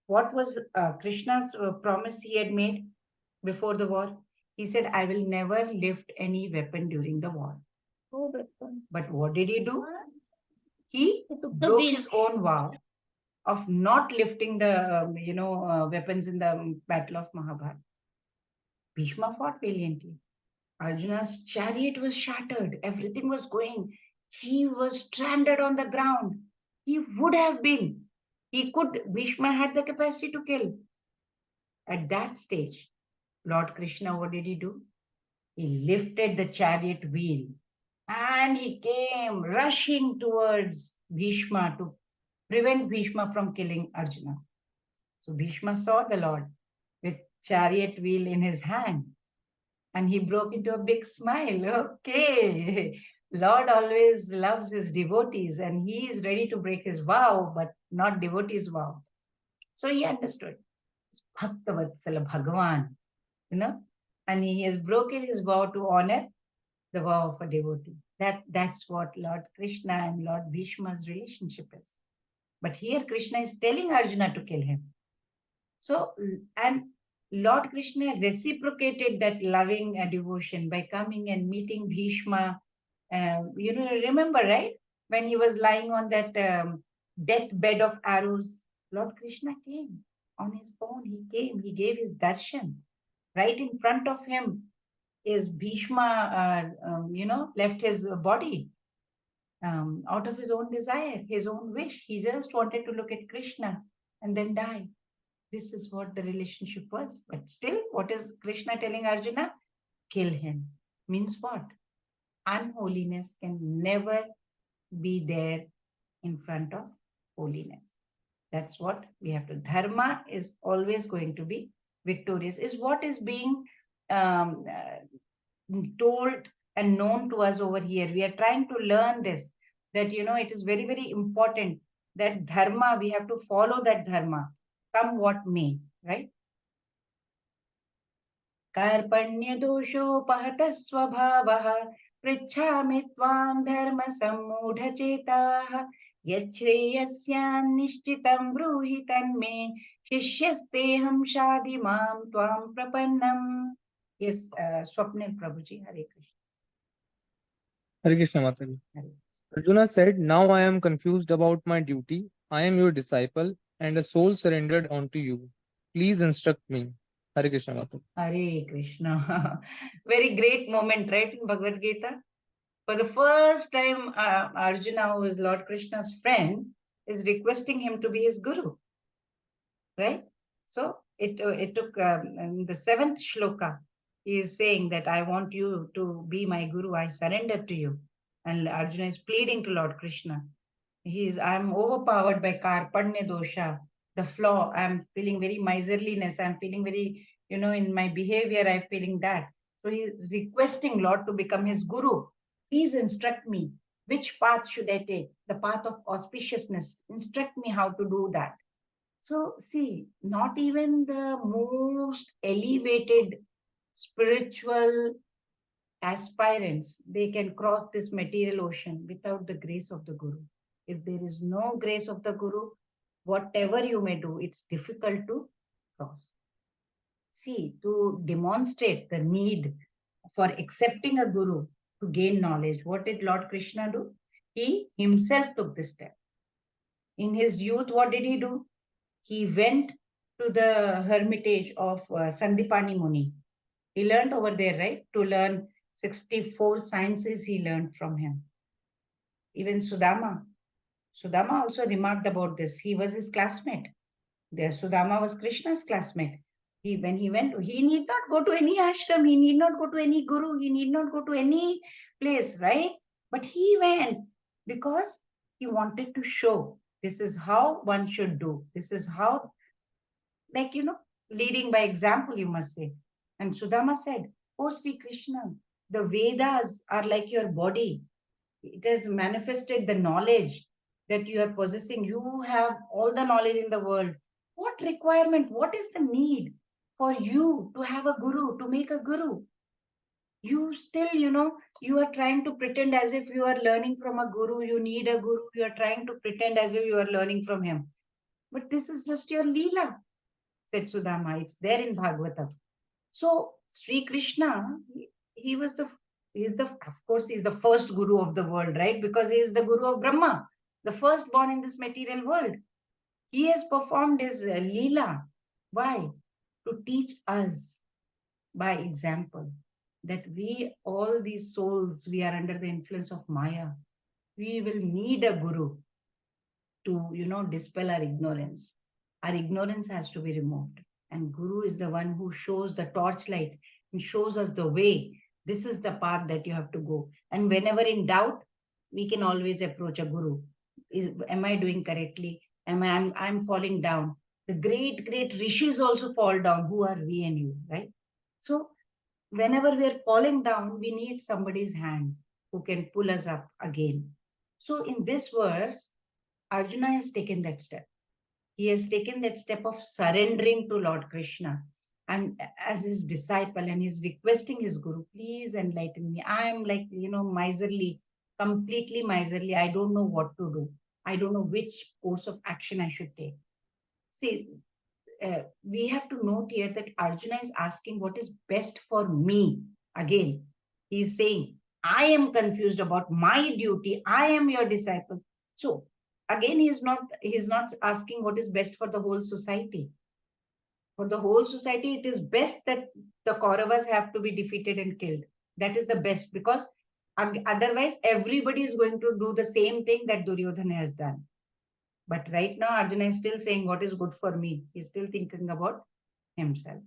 What was Krishna's promise he had made before the war? He said, I will never lift any weapon during the war.
Oh, weapon.
But what did he do? He
He took the
broke
wheel.
his own vow of not lifting the weapons in the battle of Mahabharata. Bhishma fought valiantly. Arjuna's chariot was shattered. Everything was going. He was stranded on the ground. He would have been. Bhishma had the capacity to kill. At that stage, Lord Krishna, what did he do? He lifted the chariot wheel and he came rushing towards Bhishma to prevent Bhishma from killing Arjuna. So Bhishma saw the Lord with chariot wheel in his hand and he broke into a big smile. Okay, Lord always loves his devotees and he is ready to break his vow, but not devotees' vow. So he understood. Bhaktavatsala Bhagavan, and he has broken his vow to honor the vow of a devotee. That's what Lord Krishna and Lord Bhishma's relationship is. But here Krishna is telling Arjuna to kill him. So, and Lord Krishna reciprocated that loving devotion by coming and meeting Bhishma. Remember, right? When he was lying on that deathbed of arrows, Lord Krishna came on his own. He came, he gave his darshan. Right in front of him is Bhishma, left his body out of his own desire, his own wish. He just wanted to look at Krishna and then die. This is what the relationship was. But still, what is Krishna telling Arjuna? Kill him. Means what? Unholiness can never be there in front of holiness. That's what we have to. Dharma is always going to be victorious, is what is being told and known to us over here. We are trying to learn this, that, it is very, very important that dharma, we have to follow that dharma, come what may, right? Karpanya doshopahatah svabhavah pritchami tvam dharma sammudha chetah yachreyasyan nishchitam bruhi tanme shishyasteham shadimam tvam prapannam. Yes, Swapnil Prabhuji, Hare Krishna.
Hare Krishna Mataji. Arjuna said, now I am confused about my duty. I am your disciple and a soul surrendered unto you. Please instruct me. Hare Krishna Mataji.
Hare Krishna. Very great moment, right, in Bhagavad Gita? For the first time, Arjuna, who is Lord Krishna's friend, is requesting him to be his guru, right? So it took in the 7th shloka, he is saying that I want you to be my guru, I surrender to you. And Arjuna is pleading to Lord Krishna. I'm overpowered by karpanya dosha, the flaw. I'm feeling very miserliness. I'm feeling very, in my behavior, I'm feeling that. So he is requesting Lord to become his guru. Please instruct me. Which path should I take? The path of auspiciousness. Instruct me how to do that. So see, not even the most elevated spiritual aspirants, they can cross this material ocean without the grace of the Guru. If there is no grace of the Guru, whatever you may do, it's difficult to cross. See, to demonstrate the need for accepting a Guru to gain knowledge, what did Lord Krishna do? He himself took this step. In his youth, what did he do? He went to the hermitage of Sandipani Muni. He learned over there, right? To learn 64 sciences he learned from him. Even Sudama also remarked about this. He was his classmate. Sudama was Krishna's classmate. When he went, he need not go to any ashram. He need not go to any guru. He need not go to any place, right? But he went because he wanted to show this is how one should do. This is how, leading by example, you must say. And Sudama said, oh, Sri Krishna, the Vedas are like your body. It has manifested the knowledge that you are possessing. You have all the knowledge in the world. What requirement, what is the need for you to have a guru, to make a guru? You still, you are trying to pretend as if you are learning from a guru. You need a guru. You are trying to pretend as if you are learning from him. But this is just your Leela, said Sudama. It's there in Bhagavatam. So Sri Krishna, he was of course, he's the first guru of the world, right? Because he is the guru of Brahma, the firstborn in this material world. He has performed his Leela. Why? To teach us by example that we, all these souls, we are under the influence of Maya. We will need a guru to, dispel our ignorance. Our ignorance has to be removed. And Guru is the one who shows the torchlight and shows us the way. This is the path that you have to go. And whenever in doubt, we can always approach a Guru. Am I doing correctly? I'm falling down. The great, great rishis also fall down. Who are we and you, right? So whenever we are falling down, we need somebody's hand who can pull us up again. So in this verse, Arjuna has taken that step. He has taken that step of surrendering to Lord Krishna and as his disciple, and he's requesting his guru, please enlighten me. I am like, miserly, completely miserly. I don't know what to do. I don't know which course of action I should take. See, we have to note here that Arjuna is asking what is best for me. Again, he's saying, I am confused about my duty. I am your disciple. So again, he's not asking what is best for the whole society. For the whole society, it is best that the Kauravas have to be defeated and killed. That is the best, because otherwise everybody is going to do the same thing that Duryodhana has done. But right now, Arjuna is still saying what is good for me. He's still thinking about himself.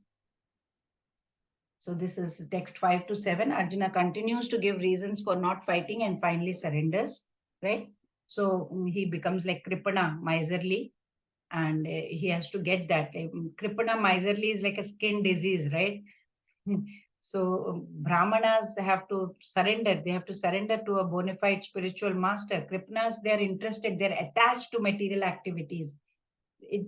So this is text 5 to 7. Arjuna continues to give reasons for not fighting and finally surrenders, right? So he becomes like Kripana, miserly, and he has to get that. Kripana, miserly is like a skin disease, right? So Brahmanas have to surrender. They have to surrender to a bona fide spiritual master. Kripanas, they're interested. They're attached to material activities.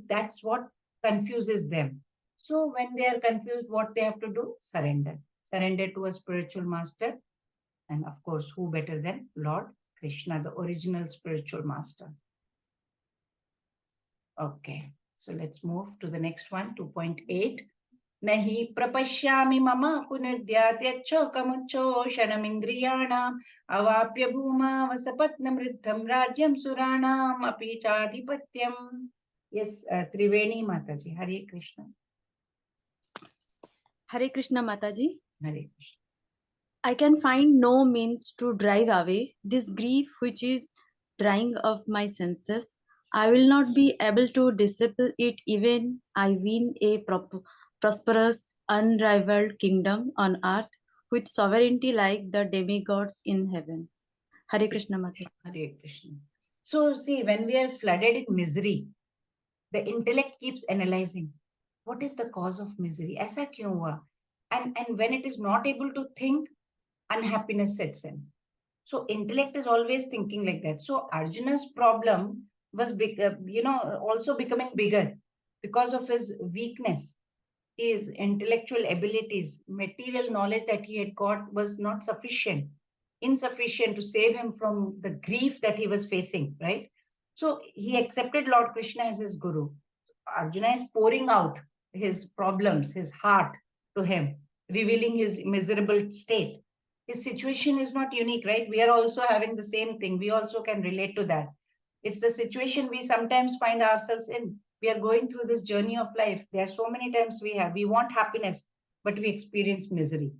That's what confuses them. So when they are confused, what they have to do? Surrender. Surrender to a spiritual master. And of course, who better than Lord Krishna, the original spiritual master. Okay, so let's move to the next one, 2.8. Nahi prapashyami mama punudhyatyachokamuchoshanamindriyanam avapya bhuma vasapatnam riddham rajyam suranam api chadhipatyam. Yes, Triveni Mataji. Hare Krishna.
Hare Krishna Mataji.
Hare Krishna.
I can find no means to drive away this grief which is drying up my senses. I will not be able to disciple it even I win a prosperous, unrivaled kingdom on earth with sovereignty like the demigods in heaven. Hare Krishna Mataji.
Hare Krishna. So see, when we are flooded in misery, the intellect keeps analyzing. What is the cause of misery? Aisa kyun hua? And when it is not able to think, unhappiness sets in. So intellect is always thinking like that. So Arjuna's problem was big, also becoming bigger because of his weakness. His intellectual abilities, material knowledge that he had got was not sufficient, insufficient to save him from the grief that he was facing, right? So he accepted Lord Krishna as his guru. Arjuna is pouring out his problems, his heart to him, revealing his miserable state. His situation is not unique, right? We are also having the same thing. We also can relate to that. It's the situation we sometimes find ourselves in. We are going through this journey of life. There are so many times we want happiness, but we experience misery.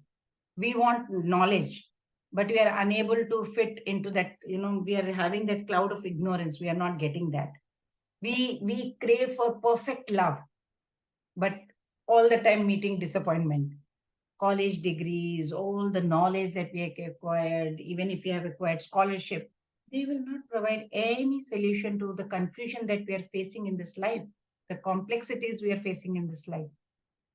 We want knowledge, but we are unable to fit into that. We are having that cloud of ignorance. We are not getting that. We crave for perfect love, but all the time meeting disappointment. College degrees, all the knowledge that we have acquired, even if you have acquired scholarship, they will not provide any solution to the confusion that we are facing in this life, the complexities we are facing in this life.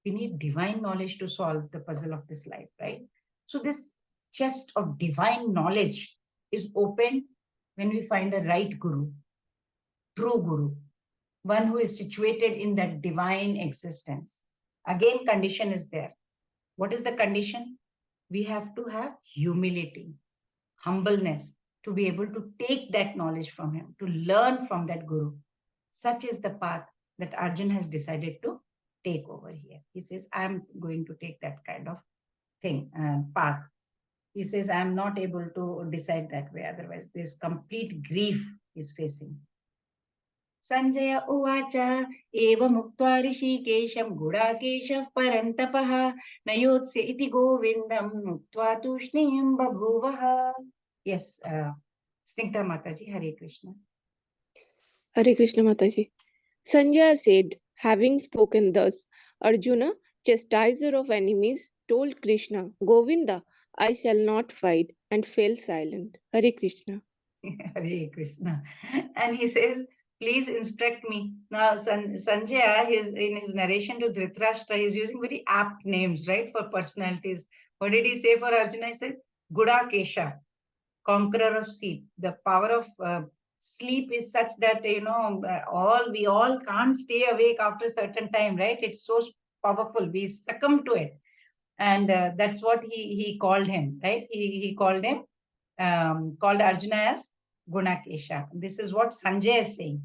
We need divine knowledge to solve the puzzle of this life, right? So this chest of divine knowledge is opened when we find a right guru, true guru, one who is situated in that divine existence. Again, condition is there. What is the condition? We have to have humility, humbleness to be able to take that knowledge from him, to learn from that guru. Such is the path that Arjun has decided to take over here. He says, I'm going to take that kind of thing, path. He says, I'm not able to decide that way. Otherwise, this complete grief is facing. Sanjaya uvacha eva muktva rishikesham gudakeshav parantapah nayotsya iti govindam muktva tushnim babhuvaha. Yes, Snigdha Mataji, Hare Krishna.
Hare Krishna Mataji. Sanjaya said, having spoken thus, Arjuna, chastiser of enemies, told Krishna, Govinda, I shall not fight, and fell silent. Hare Krishna.
Hare Krishna. And he says, please instruct me. Now, Sanjaya, in his narration to Dhritarashtra, he's using very apt names, right, for personalities. What did he say for Arjuna? He said, Gudakesha, conqueror of sleep. The power of sleep is such that, we all can't stay awake after a certain time, right? It's so powerful. We succumb to it. And that's what he called him, right? He called him, called Arjuna as Gunakesha. This is what Sanjay is saying.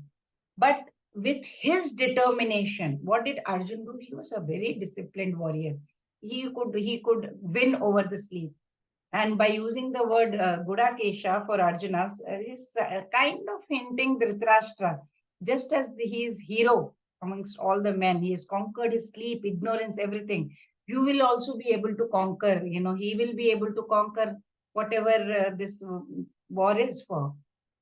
But with his determination, what did Arjun do? He was a very disciplined warrior. He could win over the sleep. And by using the word Gudakesha for Arjuna, he's kind of hinting Dhritarashtra, just as he is hero amongst all the men. He has conquered his sleep, ignorance, everything. You will also be able to conquer, he will be able to conquer whatever this war is for.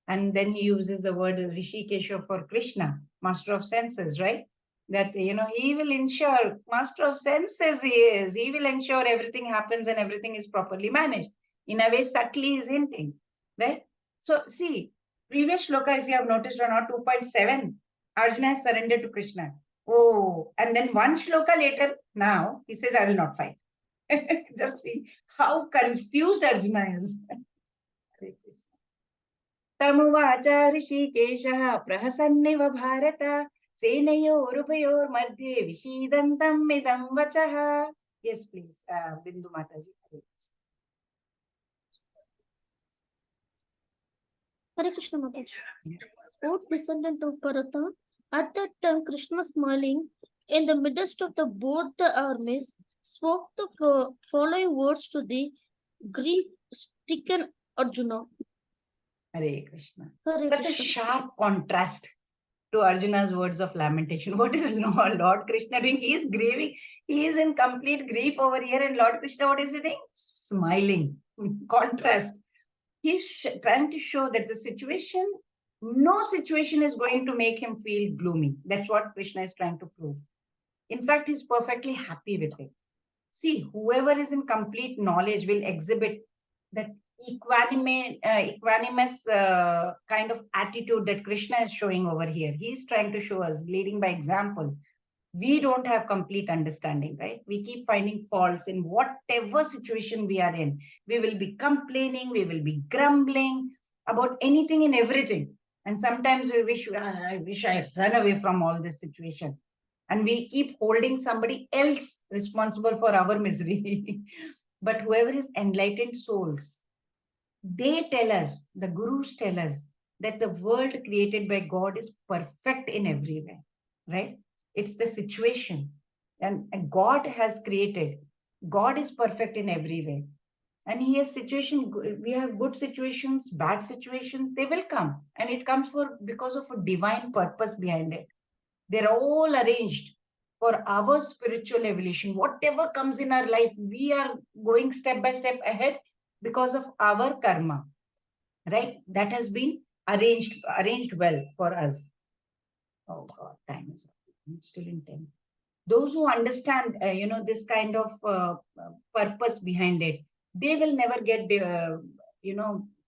And then he uses the word Rishikesha for Krishna, master of senses, right? That, he will ensure, master of senses he is. He will ensure everything happens and everything is properly managed. In a way, subtly is hinting, right? So see, previous shloka, if you have noticed or not, 2.7, Arjuna has surrendered to Krishna. Oh, and then one shloka later, now, he says, I will not fight. Just see how confused Arjuna is. तमुवाच ऋषिकेशः प्रहसन्निव भारत सेनयोरुभयोर्मध्ये विषीदन्तम् इदं वचः. Yes, please, Bindu Mataji.
Hare Krishna Mataji. O descendant of Bharata, at that time Krishna, smiling in the midst of both the armies, spoke the following words to the grief-stricken Arjuna.
Hare Krishna.
Hare
Such
Krishna.
a sharp contrast to Arjuna's words of lamentation. What is Lord Krishna doing? He is grieving. He is in complete grief over here. And Lord Krishna, what is he doing? Smiling. Contrast. He's trying to show that the situation, no situation is going to make him feel gloomy. That's what Krishna is trying to prove. In fact, he's perfectly happy with it. See, whoever is in complete knowledge will exhibit that equanimous kind of attitude that Krishna is showing over here. He's trying to show us, leading by example. We don't have complete understanding, right? We keep finding faults in whatever situation we are in. We will be complaining, we will be grumbling about anything and everything. And sometimes we wish, I wish I had run away from all this situation. And we keep holding somebody else responsible for our misery. But whoever is enlightened souls, they tell us, the gurus tell us, that the world created by God is perfect in every way, right? It's the situation. And God has created. God is perfect in every way. And he has situation, we have good situations, bad situations, they will come. And it comes because of a divine purpose behind it. They're all arranged for our spiritual evolution. Whatever comes in our life, we are going step by step ahead because of our karma, right? That has been arranged well for us. Oh God, time is up. I'm still in 10. Those who understand, this kind of purpose behind it, they will never get,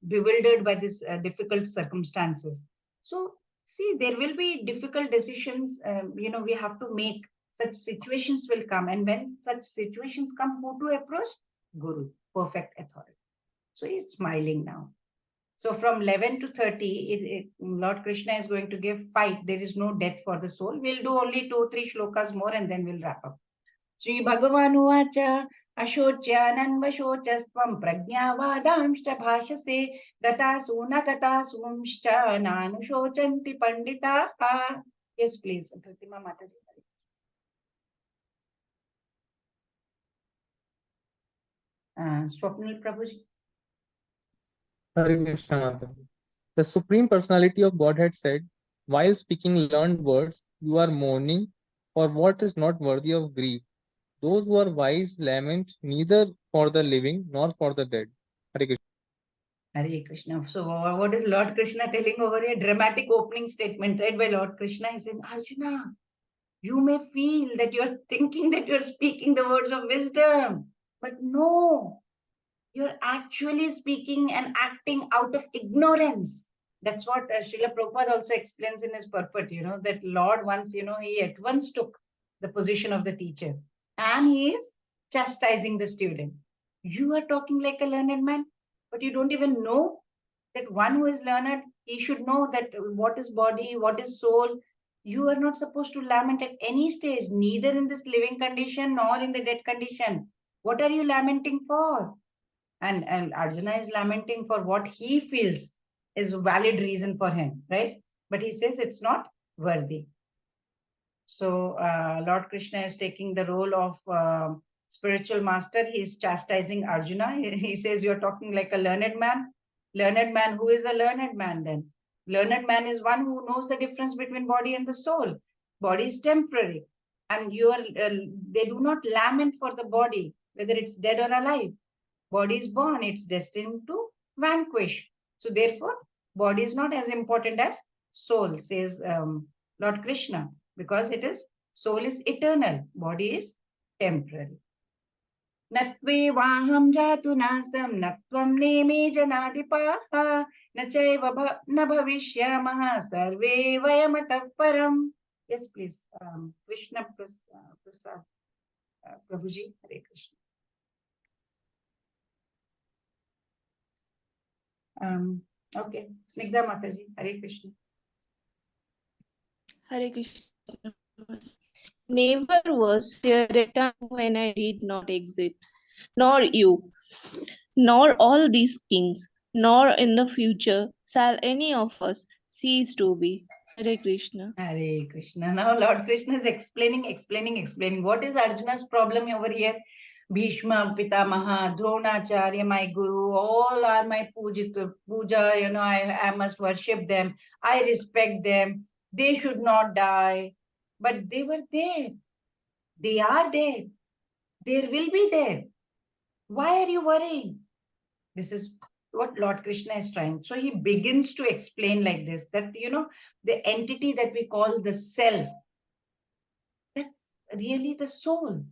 bewildered by this difficult circumstances. So, see, there will be difficult decisions, we have to make. Such situations will come. And when such situations come, who to approach? Guru, perfect authority. So he's smiling now. So from 11 to 30, Lord Krishna is going to give fight. There is no death for the soul. We'll do only 2-3 shlokas more and then we'll wrap up. Sri Bhagavan Uvacha Ashocyananvashocastvam prajnavadamshcha bhashase gatasuna gatasumshcha nanushocanti panditaha. Yes, please, Pratima Mataji. Swapnil Prabhuji.
Hare Krishna Mataji. The Supreme Personality of Godhead said, while speaking learned words, you are mourning for what is not worthy of grief. Those who are wise lament neither for the living nor for the dead. Hare Krishna.
Hare Krishna. So, what is Lord Krishna telling over here? Dramatic opening statement read by Lord Krishna. He said, Arjuna, you may feel that you're thinking that you're speaking the words of wisdom, but no, you're actually speaking and acting out of ignorance. That's what Srila Prabhupada also explains in his purport, that Lord once, he at once took the position of the teacher and he is chastising the student. You are talking like a learned man, but you don't even know that one who is learned, he should know that what is body, what is soul. You are not supposed to lament at any stage, neither in this living condition nor in the dead condition. What are you lamenting for? And Arjuna is lamenting for what he feels is a valid reason for him, right? But he says it's not worthy. So Lord Krishna is taking the role of spiritual master. He's chastising Arjuna. He says, you're talking like a learned man. Learned man, who is a learned man then? Learned man is one who knows the difference between body and the soul. Body is temporary. And they do not lament for the body, whether it's dead or alive. Body is born, it's destined to vanquish. So therefore, body is not as important as soul, says Lord Krishna, because soul is eternal, body is temporary. Natve vaham jatu nasam natvam neme janadipaha nachaiva na bhavishyamaha sarve vayamatav param. Yes, please. Krishna Prasad Prabhuji, Hare Krishna. Okay, Snigdha Mataji, Hare Krishna.
Hare Krishna. Never was there a time when I did not exist, nor you, nor all these kings, nor in the future shall any of us cease to be. Hare Krishna.
Hare Krishna. Now Lord Krishna is explaining. What is Arjuna's problem over here? Bhishma, Pitamaha, Dronacharya, my guru, all are my puja, I must worship them. I respect them. They should not die. But they were there. They are there. There will be there. Why are you worrying? This is what Lord Krishna is trying. So he begins to explain like this, that, the entity that we call the self, that's really the soul.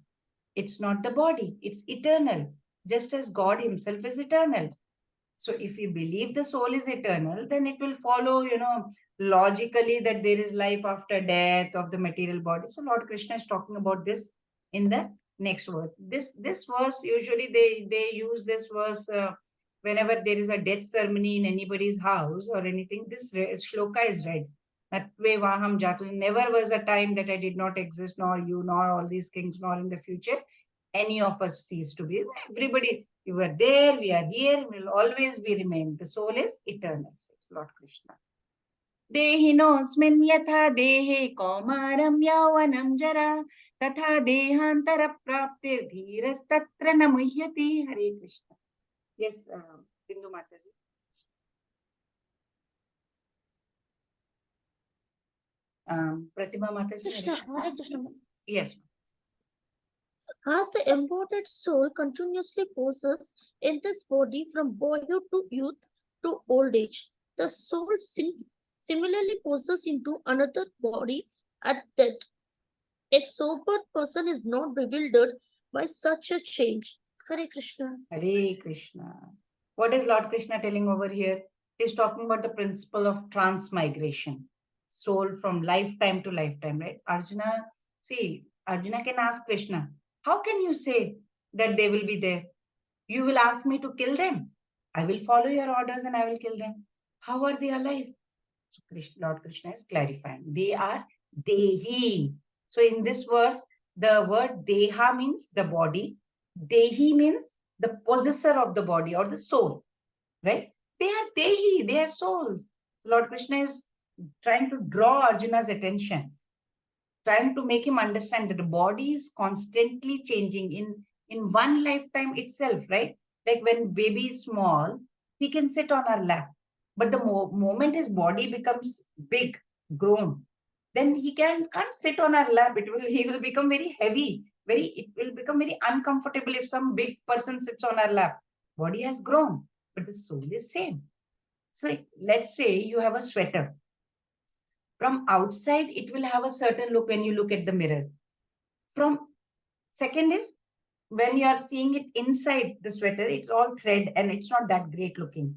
It's not the body. It's eternal, just as God himself is eternal. So if we believe the soul is eternal, then it will follow, logically that there is life after death of the material body. So Lord Krishna is talking about this in the next verse. This verse, usually they use this verse whenever there is a death ceremony in anybody's house or anything. This shloka is read. Natve vaham jatu. Never was a time that I did not exist, nor you, nor all these kings, nor in the future any of us cease to be. Everybody, you were there, we are here, will always be remain. The soul is eternal, says Lord Krishna. Dehinosmin yatha dehe kaumaram yavanam jara tatha dehantara praptir dhiras tatra namuhyati. Hare Krishna. Yes, Bindu Mataji. Pratibha Mataji.
Krishna, Hare Krishna.
Yes.
As the embodied soul continuously poses in this body from boyhood to youth to old age, the soul similarly poses into another body at death. A sober person is not bewildered by such a change. Hare Krishna.
Hare Krishna. What is Lord Krishna telling over here? He's talking about the principle of transmigration. Soul from lifetime to lifetime, right? Arjuna can ask Krishna, how can you say that they will be there? You will ask me to kill them. I will follow your orders and I will kill them. How are they alive? So Lord Krishna is clarifying. They are Dehi. So in this verse, the word Deha means the body. Dehi means the possessor of the body or the soul, right? They are Dehi, they are souls. Lord Krishna is trying to draw Arjuna's attention, trying to make him understand that the body is constantly changing in one lifetime itself, right? Like when baby is small, he can sit on our lap, but the moment his body becomes big, grown, then can't sit on our lap. He will become very heavy, it will become very uncomfortable if some big person sits on our lap. Body has grown, but the soul is same. So let's say you have a sweater. From outside, it will have a certain look when you look at the mirror. From second is when you are seeing it inside the sweater, it's all thread and it's not that great looking.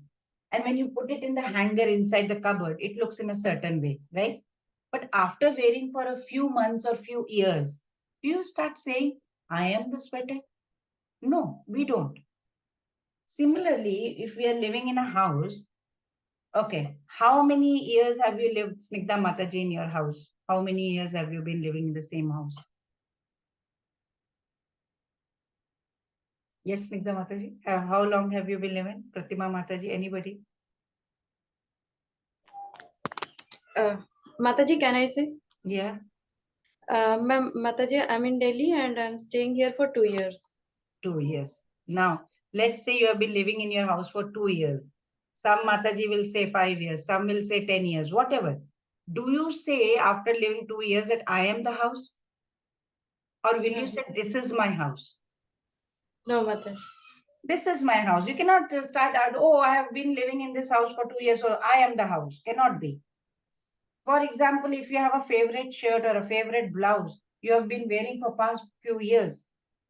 And when you put it in the hanger inside the cupboard, it looks in a certain way, right? But after wearing for a few months or few years, do you start saying, I am the sweater? No, we don't. Similarly, if we are living in a house, okay, how many years have you lived, Snigdha Mataji, in your house? How many years have you been living in the same house? Yes, Snigdha Mataji. How long have you been living? Pratima Mataji, anybody?
Mataji, can I say?
Yeah.
Ma'am, Mataji, I'm in Delhi and I'm staying here for 2 years.
2 years. Now, let's say you have been living in your house for 2 years. Some Mataji will say 5 years, some will say 10 years, whatever. Do you say after living 2 years that I am the house? Or will you say, this is my house?
No, Mataji.
This is my house. You cannot start out, oh, I have been living in this house for 2 years, so I am the house. Cannot be. For example, if you have a favorite shirt or a favorite blouse you have been wearing for past few years,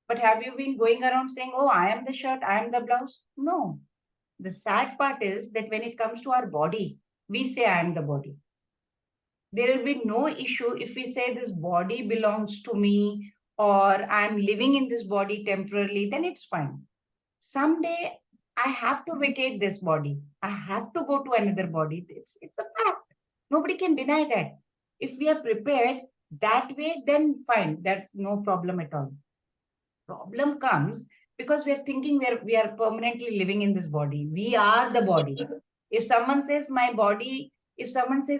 but have you been going around saying, oh, I am the shirt, I am the blouse? No. The sad part is that when it comes to our body, we say, I am the body. There will be no issue if we say this body belongs to me or I'm living in this body temporarily, then it's fine. Someday I have to vacate this body. I have to go to another body. It's a fact. Nobody can deny that. If we are prepared that way, then fine. That's no problem at all. Problem comes because we are thinking we are permanently living in this body. We are the body. If someone says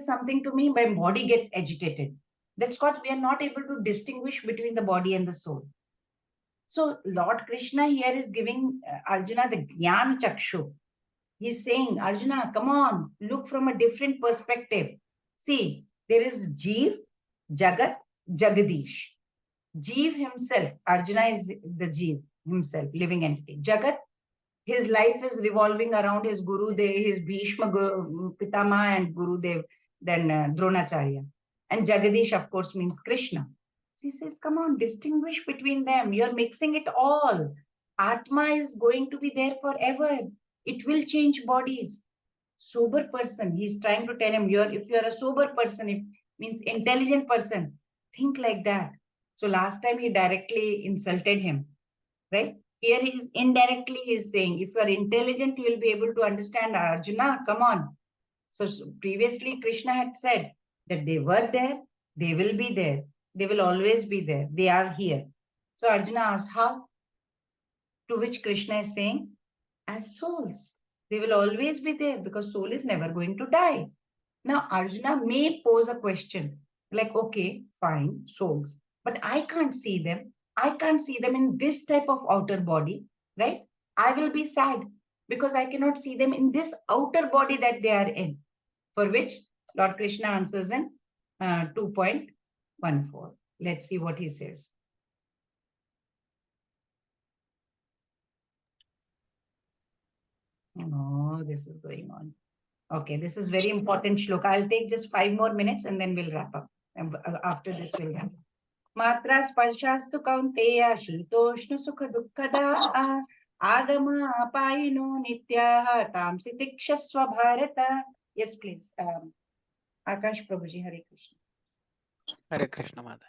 something to me, my body gets agitated. That's what we are not able to distinguish between the body and the soul. So Lord Krishna here is giving Arjuna the Jnana Chakshu. He's saying, Arjuna, come on, look from a different perspective. See, there is Jeev, Jagat, Jagadish. Jeev himself, Arjuna is the Jeev himself, living entity. Jagat, his life is revolving around his Guru, his Bhishma Pitama and Gurudev, then Dronacharya. And Jagadish, of course, means Krishna. He says, come on, distinguish between them. You're mixing it all. Atma is going to be there forever. It will change bodies. Sober person, he's trying to tell him, if you're a sober person, it means intelligent person, think like that. So last time he directly insulted him, right? Here he's indirectly he's saying, if you're intelligent, you will be able to understand, Arjuna, come on. So previously Krishna had said that they were there, they will be there, they will always be there, they are here. So Arjuna asked, how? To which Krishna is saying, as souls. They will always be there because soul is never going to die. Now, Arjuna may pose a question like, okay, fine, souls, but I can't see them. I can't see them in this type of outer body, right? I will be sad because I cannot see them in this outer body that they are in. For which Lord Krishna answers in 2.14. Let's see what he says. Oh, this is going on. Okay, this is very important shloka. I'll take just 5 more minutes and then we'll wrap up. And after this, we'll wrap up. Matra sparshastu kaunteya shiltoshna sukha dukkada agama apayino nitya tamsi tikshasva bharata. Yes, please. Akash Prabhuji, Hare Krishna.
Hare Krishna Mata.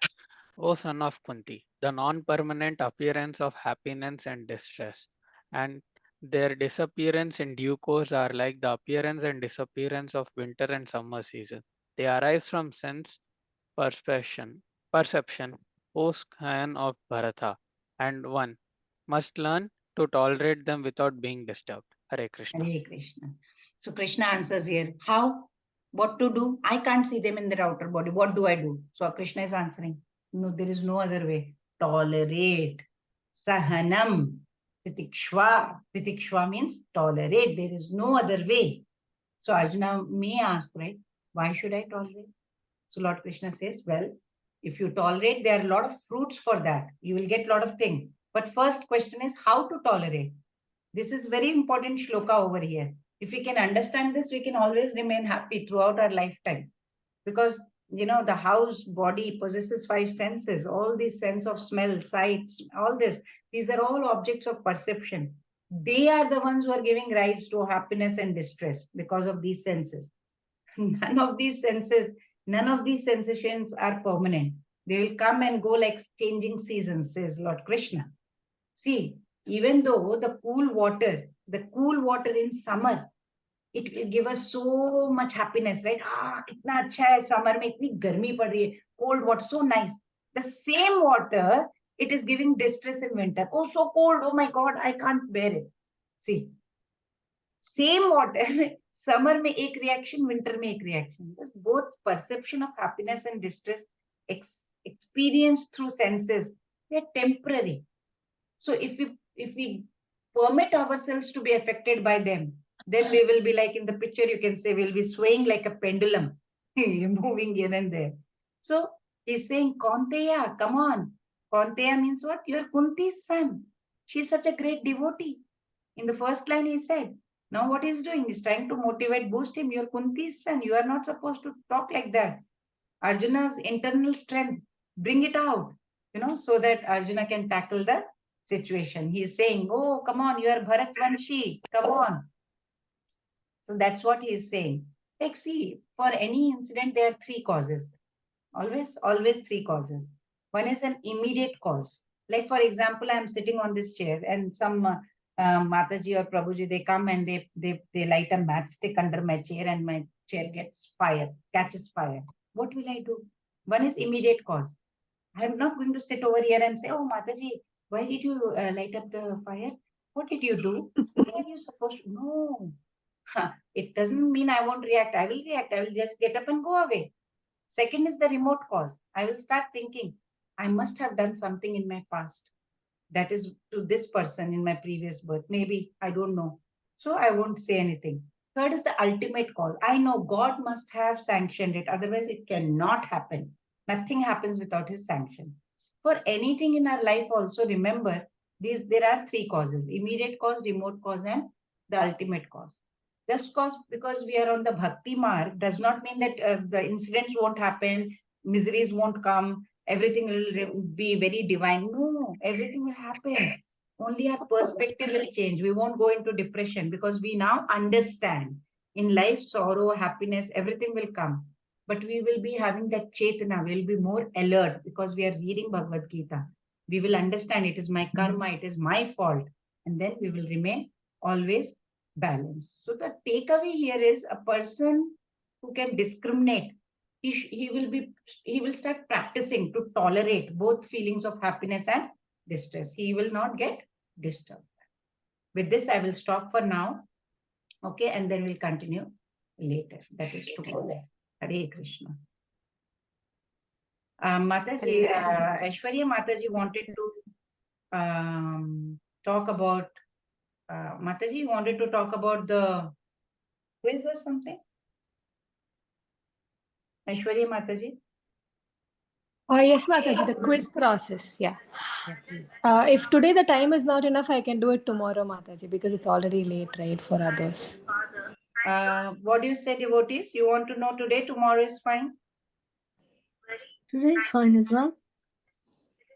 O son of Kunti, the non-permanent appearance of happiness and distress, and their disappearance in due course are like the appearance and disappearance of winter and summer season. They arise from sense perception, O scion of Bharata, and one, must learn to tolerate them without being disturbed. Hare Krishna.
Hare Krishna. So Krishna answers here, how? What to do? I can't see them in their outer body. What do I do? So Krishna is answering, no, there is no other way. Tolerate. Sahanam. Titikshva. Titikshva means tolerate. There is no other way. So Arjuna may ask, right? Why should I tolerate? So Lord Krishna says, well, if you tolerate, there are a lot of fruits for that. You will get a lot of things. But first question is how to tolerate. This is very important shloka over here. If we can understand this, we can always remain happy throughout our lifetime. Because, the house body possesses 5 senses, all these sense of smell, sight, all this. These are all objects of perception. They are the ones who are giving rise to happiness and distress because of these senses. None of these sensations are permanent. They will come and go like changing seasons, says Lord Krishna. See, even though the cool water in summer, it will give us so much happiness, right? Kitna acha hai, summer mein itni garmi pad rahi hai, cold water, so nice. The same water, it is giving distress in winter. Oh, so cold, oh my God, I can't bear it. See, same water, summer mein ek reaction, winter mein ek reaction. Because both perception of happiness and distress experienced through senses, they are temporary. So if we permit ourselves to be affected by them, then we will be like in the picture, you can say we'll be swaying like a pendulum, moving here and there. So he's saying, Kaunteya, come on. Kaunteya means what? You're Kunti's son. She's such a great devotee. In the first line he said, now what he's doing, he's trying to motivate, boost him. You're Kunti's son. You are not supposed to talk like that. Arjuna's internal strength, bring it out, so that Arjuna can tackle the situation. He is saying, oh, come on, you are Bharatvanshi, come on. So that's what he is saying. Like, see, for any incident, there are 3 causes. Always 3 causes. One is an immediate cause. Like, for example, I'm sitting on this chair and some Mataji or Prabhuji, they come and they light a matchstick under my chair and my chair catches fire. What will I do? One is immediate cause. I'm not going to sit over here and say, oh, Mataji, why did you light up the fire? What did you do? What are you supposed to? No. It doesn't mean I won't react. I will react. I will just get up and go away. Second is the remote cause. I will start thinking, I must have done something in my past that is to this person in my previous birth. Maybe, I don't know. So I won't say anything. Third is the ultimate cause. I know God must have sanctioned it. Otherwise, it cannot happen. Nothing happens without his sanction. For anything in our life also, remember, there are 3 causes: immediate cause, remote cause, and the ultimate cause. Just because we are on the bhakti mark does not mean that the incidents won't happen, miseries won't come, everything will be very divine. No, everything will happen. Only our perspective will change. We won't go into depression because we now understand in life, sorrow, happiness, everything will come. But we will be having that chetana, we will be more alert because we are reading Bhagavad Gita. We will understand it is my karma, it is my fault. And then we will remain always balanced. So the takeaway here is a person who can discriminate, he will start practicing to tolerate both feelings of happiness and distress. He will not get disturbed. With this, I will stop for now. Okay, and then we'll continue later. That is tomorrow. Hare Krishna. Mataji, Aishwarya Mataji wanted to talk about, Mataji wanted to talk about the quiz or something? Aishwarya Mataji?
Yes, Mataji, the quiz process. Yeah.
Yeah, please.
If today the time is not enough, I can do it tomorrow, Mataji, because it's already late, right, for others.
What do you say, devotees? You want to know today? Tomorrow is fine?
Today is fine as well.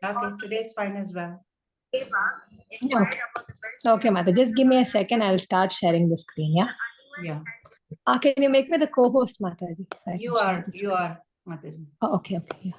Okay, today is fine as well.
Okay. Okay, Mata. Just give me a second. I'll start sharing the screen. Yeah.
Yeah.
Can you make me the co-host, Mataji? So I
You
can share
are,
the
you
screen.
are, Mataji.
Oh, okay. Okay. Yeah.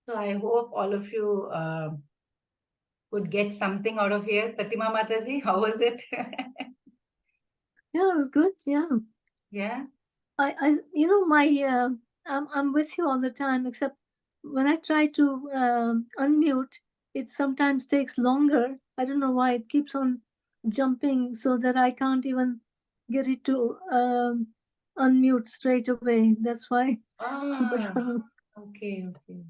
So I hope all of you could get something out of here. Pratima Mataji, how was it?
Yeah, it was good. Yeah.
Yeah.
I'm with you all the time, except when I try to unmute, it sometimes takes longer. I don't know why it keeps on jumping so that I can't even get it to unmute straight away. That's why. But
Ah, okay, okay.